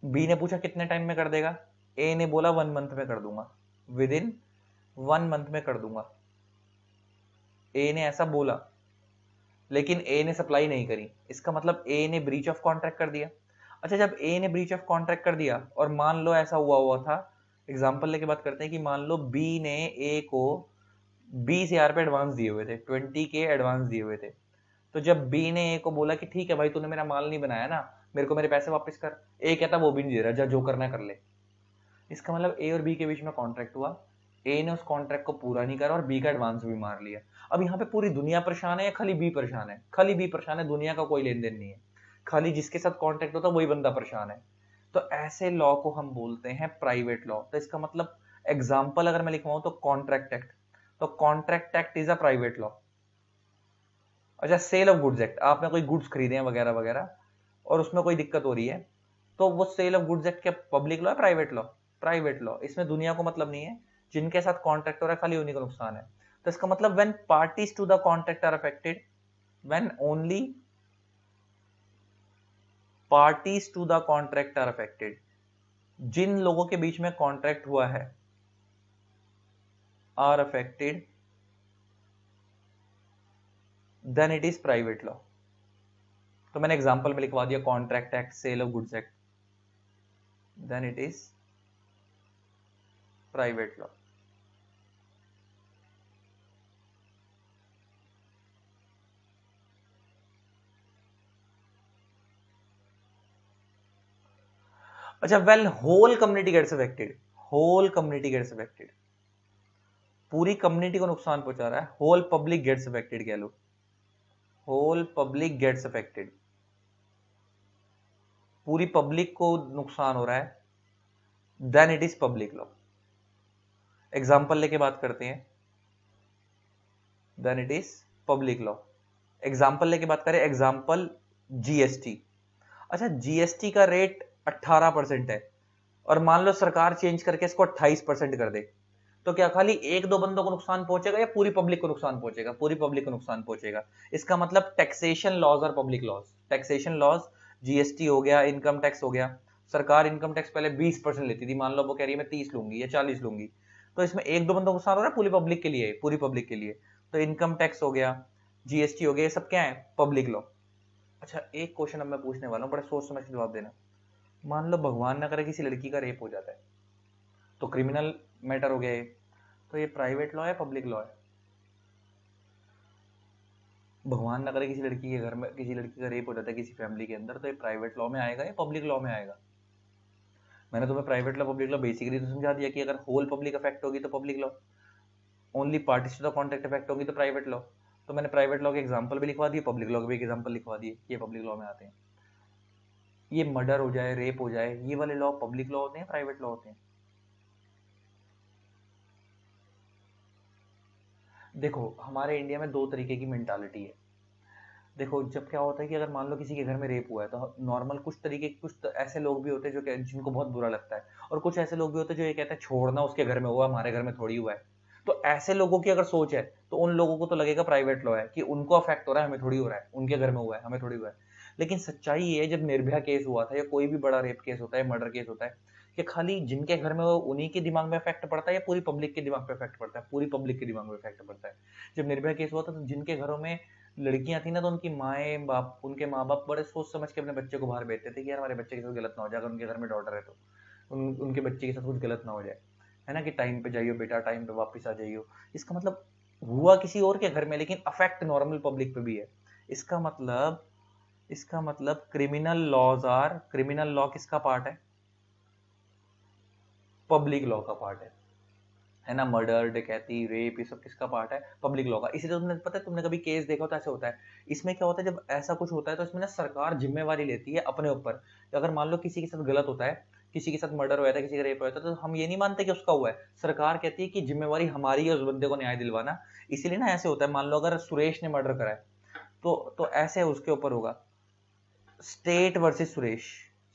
Speaker 1: बी ने पूछा कितने टाइम में कर देगा? ए ने बोला 1 मंथ में कर दूंगा, विद इन 1 मंथ में कर दूंगा। ए ने ऐसा बोला, लेकिन ए ने सप्लाई नहीं करी। इसका मतलब ए ने ब्रीच ऑफ कॉन्ट्रैक्ट कर दिया। अच्छा, जब ए ने ब्रीच ऑफ कॉन्ट्रैक्ट कर दिया और मान लो ऐसा हुआ था, एग्जांपल लेके बात करते हैं कि मान लो बी ने ए को 20,000 पे एडवांस दिए हुए थे, 20K एडवांस दिए हुए थे। तो जब बी ने ए को बोला कि ठीक है भाई तूने मेरा माल नहीं बनाया ना, मेरे को मेरे पैसे वापस कर, ए कहता वो भी नहीं दे रहा, जा जो करना कर ले। इसका मतलब ए और बी के बीच में कॉन्ट्रैक्ट हुआ, ए ने उस कॉन्ट्रैक्ट को पूरा नहीं करा और बी का एडवांस भी मार लिया। अब यहाँ पे पूरी दुनिया परेशान है या खाली बी परेशान है? खाली बी परेशान है, दुनिया का कोई लेन देन नहीं है। खाली जिसके साथ कॉन्ट्रैक्ट होता है वही बंदा परेशान है। तो ऐसे लॉ को हम बोलते हैं प्राइवेट लॉ। तो इसका मतलब एग्जाम्पल अगर मैं लिखवाऊं तो कॉन्ट्रैक्ट एक्ट, तो contract act is a private law. अच्छा, सेल ऑफ गुड्स एक्ट, आपने कोई गुड्स खरीदे हैं वगैरह वगैरह और उसमें कोई दिक्कत हो रही है, तो वो सेल ऑफ गुड्स एक्ट क्या पब्लिक लॉ है प्राइवेट लॉ? Private law. इसमें दुनिया को मतलब नहीं है, जिनके साथ कॉन्ट्रैक्ट हो रहा है खाली उन्हीं को नुकसान है। तो इसका मतलब when parties to the contract are affected, when only parties to the contract are affected, जिन लोगों के बीच में कॉन्ट्रैक्ट हुआ है are affected, then it is private law. तो मैंने एग्जांपल में लिखवा दिया contract act, sale of goods act, then it is private law. अच्छा, well whole community gets affected, whole community gets affected, पूरी कम्युनिटी को नुकसान पहुंचा रहा है, होल पब्लिक गेट्स अफेक्टेड कह लो, होल पब्लिक गेट्स अफेक्टेड, पूरी पब्लिक को नुकसान हो रहा है, then it is public law. Example लेके बात करते हैं, then it is public law. Example लेके बात करें, एग्जांपल जीएसटी। अच्छा, जीएसटी का रेट 18% है और मान लो सरकार चेंज करके इसको 28% कर दे, तो क्या खाली 1-2 बंदों को नुकसान पहुंचेगा या पूरी पब्लिक को नुकसान पहुंचेगा? पूरी पब्लिक को नुकसान पहुंचेगा। इसका मतलब टैक्सेशन लॉज और public laws, taxation laws, GST हो गया, इनकम टैक्स हो गया। सरकार इनकम टैक्स पहले 20% लेती थी, मान लो वो कह रही है मैं 30 लूंगी या 40 लूंगी, तो इसमें 1-2 बंदों को नुकसान हो रहा है, पूरी पब्लिक के लिए, पूरी पब्लिक के लिए। तो इनकम टैक्स हो गया, जीएसटी हो गया, ये सब क्या है? Public law. अच्छा, एक क्वेश्चन अब मैं पूछने वाला हूँ, बड़ा सोच समझ के जवाब देना। मान लो भगवान ना करे किसी लड़की का रेप हो जाता है, तो क्रिमिनल मैटर हो गया ये, तो ये प्राइवेट लॉ है पब्लिक लॉ है? भगवान ना करे किसी लड़की के घर में किसी लड़की का रेप हो जाता है किसी फैमिली के अंदर, तो ये प्राइवेट लॉ में आएगा या पब्लिक लॉ में आएगा? मैंने तुम्हें private law public law basically तो समझा दिया कि अगर होल पब्लिक अफेक्ट होगी तो public law, only parties to the contract effect होगी तो प्राइवेट लॉ। तो मैंने प्राइवेट लॉ के एग्जांपल भी लिखवा दिए, पब्लिक लॉ के भी एग्जांपल लिखवा दिए, ये पब्लिक लॉ में आते हैं। ये मर्डर हो जाए, रेप हो जाए, ये वाले लॉ पब्लिक लॉ होते हैं, प्राइवेट लॉ होते हैं? देखो हमारे इंडिया में दो तरीके की मेंटालिटी है। देखो जब क्या होता है कि अगर मान लो किसी के घर में रेप हुआ है तो नॉर्मल कुछ तरीके कुछ तो ऐसे लोग भी होते हैं जो जिनको बहुत बुरा लगता है, और कुछ ऐसे लोग भी होते हैं जो ये कहते हैं छोड़ना, उसके घर में हुआ, हमारे घर में थोड़ी हुआ है। तो ऐसे लोगों की अगर सोच है तो उन लोगों को तो लगेगा प्राइवेट लॉ है कि उनको अफेक्ट हो रहा है, हमें थोड़ी हो रहा है, उनके घर में हुआ है, हमें थोड़ी हुआ है। लेकिन सच्चाई ये है, जब निर्भया केस हुआ था या कोई भी बड़ा रेप केस होता है, मर्डर केस होता है, कि खाली जिनके घर में वो उन्हीं के दिमाग में इफेक्ट पड़ता है या पूरी पब्लिक के दिमाग पे इफेक्ट पड़ता है? पूरी पब्लिक के दिमाग में इफेक्ट पड़ता है। जब निर्भया केस हुआ था तो जिनके घरों में लड़कियां थी ना, तो उनकी माए बाप, उनके माँ बाप बड़े सोच समझ के अपने बच्चे को बाहर भेजते थे कि यार हमारे बच्चे के साथ गलत ना हो जाए, अगर उनके घर में डॉटर है तो उनके बच्चे के साथ कुछ गलत ना हो जाए, है ना, कि टाइम पे जाइयो बेटा, टाइम पे वापस आ जाइयो। इसका मतलब हुआ किसी और के घर में, लेकिन अफेक्ट नॉर्मल पब्लिक पे भी है। इसका मतलब क्रिमिनल लॉ किसका पार्ट है? पब्लिक लॉ का पार्ट है ना। मर्डर, डकैती, रेप, ये सब किसका पार्ट है? पब्लिक लॉ का। इसीलिए तुमने पता है, तुमने कभी केस देखा होता है, ऐसे होता है। इसमें क्या होता है, जब ऐसा कुछ होता है तो इसमें ना सरकार जिम्मेवारी लेती है अपने ऊपर। अगर मान लो किसी के साथ गलत होता है, किसी के साथ मर्डर हुआ था, किसी का रेप हुआ था, तो हम ये नहीं मानते कि उसका हुआ है। सरकार कहती है कि जिम्मेवारी हमारी है उस बंदे को न्याय दिलवाना। इसीलिए ना ऐसे होता है, मान लो अगर सुरेश ने मर्डर करा है तो ऐसे उसके ऊपर होगा state versus Suresh,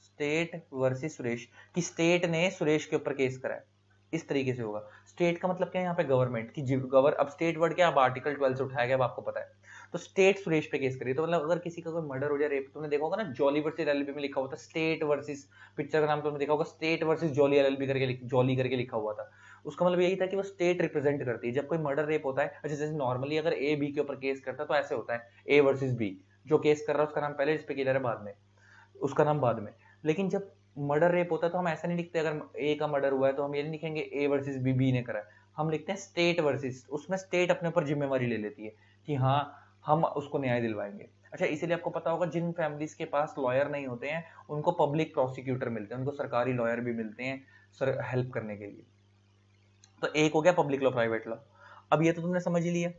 Speaker 1: state versus Suresh, कि स्टेट ने सुरेश के ऊपर केस करा है। इस तरीके से होगा। स्टेट का मतलब क्या है यहाँ पे? गवर्नमेंट की। अब स्टेट वर्ड क्या, अब आर्टिकल 12 से उठाया गया, अब आपको पता है। तो स्टेट सुरेश पे केस करिए। तो मतलब अगर किसी का कोई मर्डर हो जाए, रेप, तुमने देखा होगा ना जॉली वर्सेस एलएलबी में लिखा हुआ था स्टेट वर्सेस, पिक्चर का नाम तुमने देखा होगा स्टेट वर्सेस जॉली एलएलबी करके, जॉली करके लिखा हुआ था। उसका मतलब यही था कि वो स्टेट रिप्रेजेंट करती है। जब कोई मर्डर रेप होता है, अच्छा जैसे नॉर्मली अगर ए बी के ऊपर केस करता है तो ऐसे होता है ए वर्सेस बी, जो केस कर रहा है उसका नाम पहले, जिसपे किलर है बाद में, उसका नाम बाद में। लेकिन जब मर्डर रेप होता है तो हम ऐसा नहीं लिखते, अगर ए का मर्डर हुआ है तो हम ये नहीं लिखेंगे ए वर्सेस बी, बी ने करा है। हम लिखते हैं स्टेट वर्सेस, उसमें स्टेट अपने ऊपर जिम्मेवारी ले लेती है कि हाँ हम उसको न्याय दिलवाएंगे। अच्छा इसीलिए आपको पता होगा जिन फैमिलीज के पास लॉयर नहीं होते हैं उनको पब्लिक प्रोसिक्यूटर मिलते हैं, उनको सरकारी लॉयर भी मिलते हैं सर हेल्प करने के लिए। तो एक हो गया पब्लिक लॉ, प्राइवेट लॉ। अब ये तो तुमने समझ ही लिया।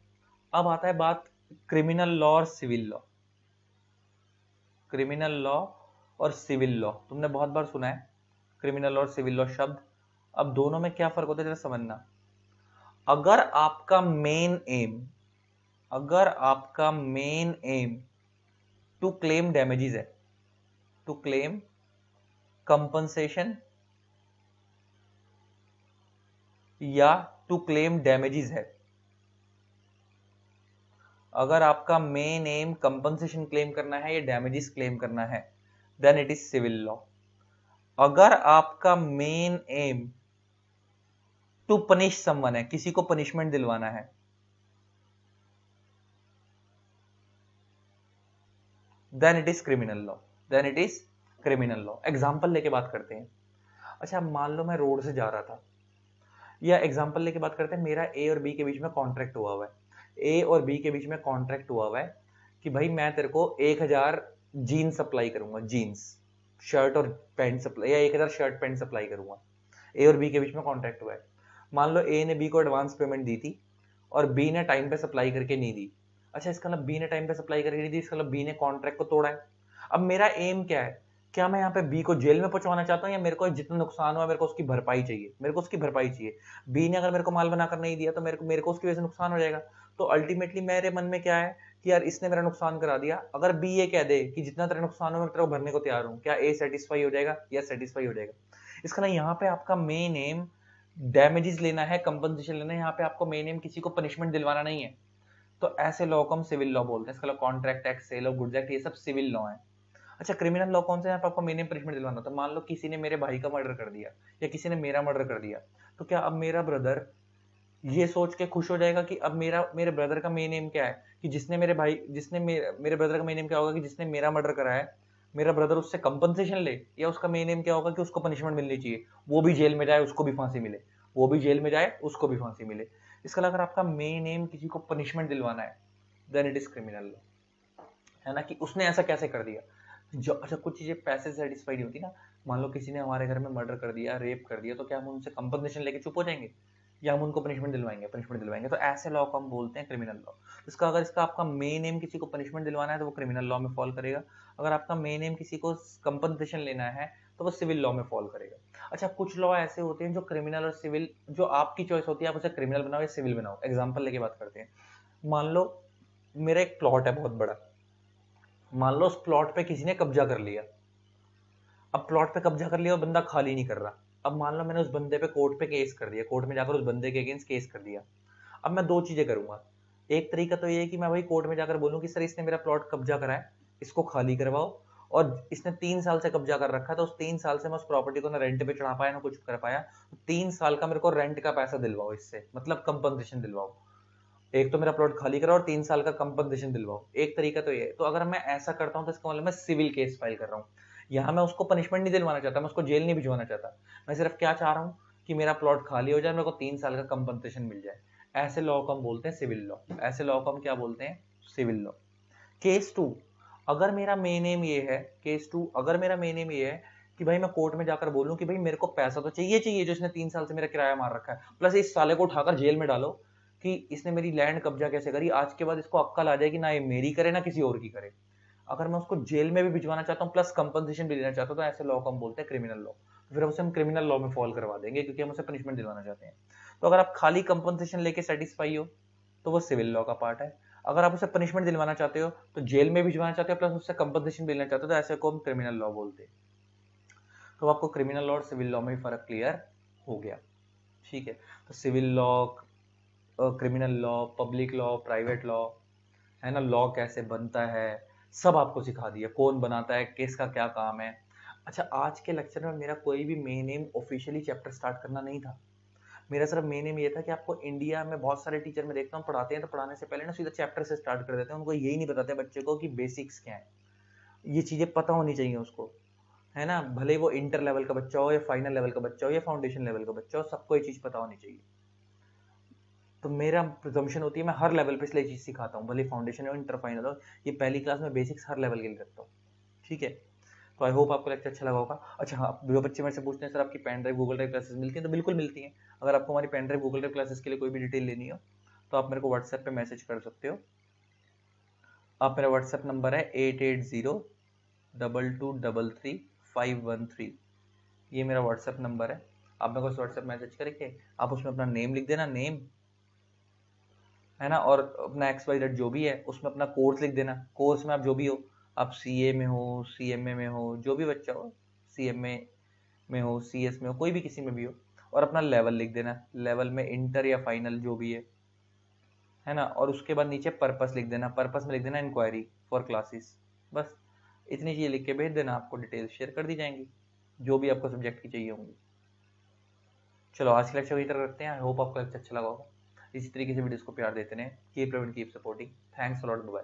Speaker 1: अब आता है बात क्रिमिनल लॉ और सिविल लॉ। क्रिमिनल लॉ और सिविल लॉ तुमने बहुत बार सुना है, क्रिमिनल और सिविल लॉ शब्द। अब दोनों में क्या फर्क होता है जरा समझना। अगर आपका मेन एम अगर आपका main aim to claim damages है, टू क्लेम कंपनसेशन या टू क्लेम डैमेजेस है, अगर आपका मेन एम कंपनसेशन क्लेम करना है या डैमेजेस क्लेम करना है, then it is civil law. अगर आपका main aim to punish someone है, किसी को पनिशमेंट दिलवाना है, then it is criminal law, then it is criminal law. Example लेके बात करते हैं। अच्छा मान लो मैं रोड से जा रहा था, या एग्जाम्पल लेके बात करते हैं, मेरा ए और बी के बीच में कॉन्ट्रैक्ट हुआ हुआ है। ए और बी के बीच में कॉन्ट्रैक्ट हुआ हुआ है कि भाई मैं तेरे को 1000 जीन्स सप्लाई करूंगा, जीन्स शर्ट और पैंट सप्लाई, या 1000 शर्ट पैंट सप्लाई करूंगा। ए और बी के बीच में कॉन्ट्रैक्ट हुआ है। मान लो ए ने बी को एडवांस पेमेंट दी थी और बी ने टाइम पे सप्लाई करके नहीं दी। अच्छा इसका मतलब बी ने टाइम पे सप्लाई करके नहीं दी, इसका मतलब बी ने कॉन्ट्रैक्ट को तोड़ा है। अब मेरा एम क्या है, क्या मैं यहाँ पे बी को जेल में पहुंचवाना चाहता हूँ, या मेरे को जितना नुकसान हुआ मेरे को उसकी भरपाई चाहिए, मेरे को उसकी भरपाई चाहिए। बी ने अगर मेरे को माल बनाकर नहीं दिया तो मेरे को उसकी वजह से नुकसान हो जाएगा। तो अल्टीमेटली मेरे मन में क्या है कि यार इसने मेरा नुकसान करा दिया। अगर बी ये कह दे कि जितना तेरा नुकसान हो मैं तेरे को भरने को तैयार हूँ, क्या ए सेटिस्फाई हो जाएगा? या सेटिस्फाई हो जाएगा। इसका ना यहाँ पे आपका मेन एम डैमेजेस लेना है, कंपनसेशन लेना है। यहाँ पे आपको मेन एम किसी को पनिशमेंट दिलवाना नहीं है। तो ऐसे लॉ को हम सिविल लॉ बोलते हैं। इसका contract act, sale of goods act, ये सब सिविल लॉ है। अच्छा क्रिमिनल लॉ कौन सा है? यहाँ पर आपको मिनिमम पनिशमेंट दिलवाना होता है। मान लो किसी ने मेरे भाई का मर्डर कर दिया या किसी ने मेरा मर्डर कर दिया, तो क्या अब मेरा ब्रदर ये सोच के खुश हो जाएगा कि अब मेरे ब्रदर का मेन एम क्या है कि मेरे ब्रदर का मेन एम क्या होगा कि जिसने मेरा मर्डर करा है मेरा ब्रदर उससे कंपनसेशन ले, या उसका मेन एम क्या होगा कि उसको पनिशमेंट मिलनी चाहिए, वो भी जेल में जाए उसको भी फांसी मिले, वो भी जेल में जाए उसको भी फांसी मिले। इसका अगर आपका मेन एम किसी को पनिशमेंट दिलवाना है, then it is criminal law, है ना, कि उसने ऐसा कैसे कर दिया। जो अच्छा कुछ चीजें पैसे से सेटिस्फाइड होती ना, मान लो किसी ने हमारे घर में मर्डर कर दिया, रेप कर दिया, तो क्या हम उनसे कंपनसेशन लेके चुप हो जाएंगे, या हम उनको पनिशमेंट दिलवाएंगे। तो ऐसे लॉ को हम बोलते हैं क्रिमिनल लॉ। इसका अगर इसका आपका मेन एम किसी को पनिशमेंट दिलवाना है तो वो क्रिमिनल लॉ में फॉल करेगा, अगर आपका मेन एम किसी को कंपनसेशन लेना है तो वो सिविल लॉ में फॉल करेगा। अच्छा कुछ लॉ ऐसे होते हैं जो क्रिमिनल और सिविल, जो आपकी चॉइस होती है आप उसे क्रिमिनल बनाओ या सिविल बनाओ। एग्जाम्पल लेके बात करते हैं, मान लो मेरा एक प्लॉट है बहुत बड़ा, मान लो उस प्लॉट पे किसी ने कब्जा कर लिया। अब प्लॉट पे कब्जा कर लिया और बंदा खाली नहीं कर रहा। अब मान लो मैंने उस बंदे पे कोर्ट पे केस कर दिया, कोर्ट में जाकर उस बंदे के अगेंस्ट केस कर दिया। अब मैं दो चीजें करूंगा, एक तरीका तो ये है कि मैं भाई कोर्ट में जाकर बोलूं कि सर इसने मेरा प्लॉट कब्जा करा है, इसको खाली करवाओ, और इसने 3 साल से कब्जा कर रखा है, तो उस 3 साल से मैं उस प्रॉपर्टी को ना रेंट पे चढ़ा पाया ना कुछ कर पाया, तो 3 साल का मेरे को रेंट का पैसा दिलवाओ इससे, मतलब कंपनसेशन दिलवाओ। एक तो मेरा प्लॉट खाली करो और 3 साल का कंपनसेशन दिलवाओ, एक तरीका तो ये है। तो अगर मैं ऐसा करता हूं तो इसका मतलब मैं सिविल केस फाइल कर रहा हूँ। यहाँ मैं उसको पनिशमेंट नहीं दिलवाना चाहता, मैं उसको जेल नहीं भिजवाना चाहता, मैं सिर्फ क्या चाह रहा हूँ कि मेरा प्लॉट खाली हो जाए, मेरे को 3 साल का कंपनसेशन मिल जाए। ऐसे लॉ को हम बोलते हैं सिविल लॉ, ऐसे लॉ को हम क्या बोलते हैं, सिविल लॉ। केस टू, अगर मेरा मेन एम ये है, केस टू अगर मेरा मेन एम ये है कि भाई मैं कोर्ट में जाकर बोलूं कि भाई मेरे को पैसा तो चाहिए चाहिए जो इसने 3 साल से मेरा किराया मार रखा है, प्लस इस साले को उठाकर जेल में डालो कि इसने मेरी लैंड कब्जा कैसे करी, आज के बाद इसको अक्कल आ जाए कि ना ये मेरी करे ना किसी और की करे। अगर मैं उसको जेल में भी भिजवाना चाहता हूँ प्लस कंपनसेशन भी लेना चाहता हूँ, तो ऐसे लॉ को हम बोलते हैं क्रिमिनल लॉ। तो फिर उसे हम क्रिमिनल लॉ में फॉल करवा देंगे क्योंकि हम उसे पनिशमेंट दिलवाना चाहते हैं। तो अगर आप खाली कंपनसेशन लेके सेटिस्फाई हो तो वो सिविल लॉ का पार्ट है, अगर आप उसे पनिशमेंट दिलवाना चाहते हो तो जेल में भिजवाना चाहते हो प्लस उससे कंपनसेशन भी लेना चाहते हो, तो ऐसे को हम क्रिमिनल लॉ बोलते हैं। तो आपको क्रिमिनल लॉ और सिविल लॉ में भी फर्क क्लियर हो गया, ठीक है। तो civil law, criminal law, public law, private law, है ना, लॉ कैसे बनता है सब आपको सिखा दिया, कौन बनाता है, किसका क्या काम है। अच्छा आज के लेक्चर में मेरा कोई भी main M officially chapter start करना नहीं था, मेरा सिर्फ मेन एम ये था कि आपको, इंडिया में बहुत सारे टीचर मैं देखता हूँ पढ़ाते हैं तो पढ़ाने से पहले ना सीधा चैप्टर से स्टार्ट कर देते हैं, उनको यही नहीं बताते बच्चे को कि बेसिक्स क्या है, ये चीजें पता होनी चाहिए उसको, है ना, भले वो इंटर लेवल का बच्चा हो या फाइनल लेवल का बच्चा हो या फाउंडेशन लेवल का बच्चा हो, सबको ये चीज पता होनी चाहिए। तो मेरा प्रिजम्पशन होती है मैं हर लेवल पे इसलिए चीज सिखाता हूँ, भले फाउंडेशन हो इंटर फाइनल हो, ये पहली क्लास में बेसिक्स हर लेवल के लिए रखता हूँ, ठीक है। तो आई होप आपको लेक्चर अच्छा लगा होगा। अच्छा हाँ, जो बच्चे मेरे से पूछते हैं सर आपकी pen drive Google drive classes मिलती हैं, तो बिल्कुल मिलती हैं। अगर आपको हमारी pen drive Google drive classes के लिए कोई भी डिटेल लेनी हो तो आप मेरे को व्हाट्सएप पे मैसेज कर सकते हो। आप मेरा व्हाट्सएप नंबर है 8802233513, ये मेरा व्हाट्सएप नंबर है। आप मेरे को व्हाट्सएप मैसेज करके आप उसमें अपना नेम लिख देना, नेम, है ना, और अपना XYZ जो भी है उसमें अपना कोर्स लिख देना, कोर्स में आप जो भी हो, आप CA में हो, CMA में हो, जो भी बच्चा हो, CMA में हो, CS में हो, कोई भी किसी में भी हो, और अपना लेवल लिख देना, लेवल में इंटर या फाइनल जो भी है ना, और उसके बाद नीचे पर्पस लिख देना, पर्पस में लिख देना इंक्वायरी फॉर क्लासेस। बस इतनी चीजें लिख के भेज देना, आपको डिटेल्स शेयर कर दी जाएंगी जो भी आपको सब्जेक्ट की चाहिए होंगी। चलो आज के लेक्चर को इधर रखते हैं, आई होप आपको लेक्चर अच्छा लगा होगा। इसी तरीके से वीडियोस को प्यार देते रहें, keep loving keep supporting, thanks a lot, bye.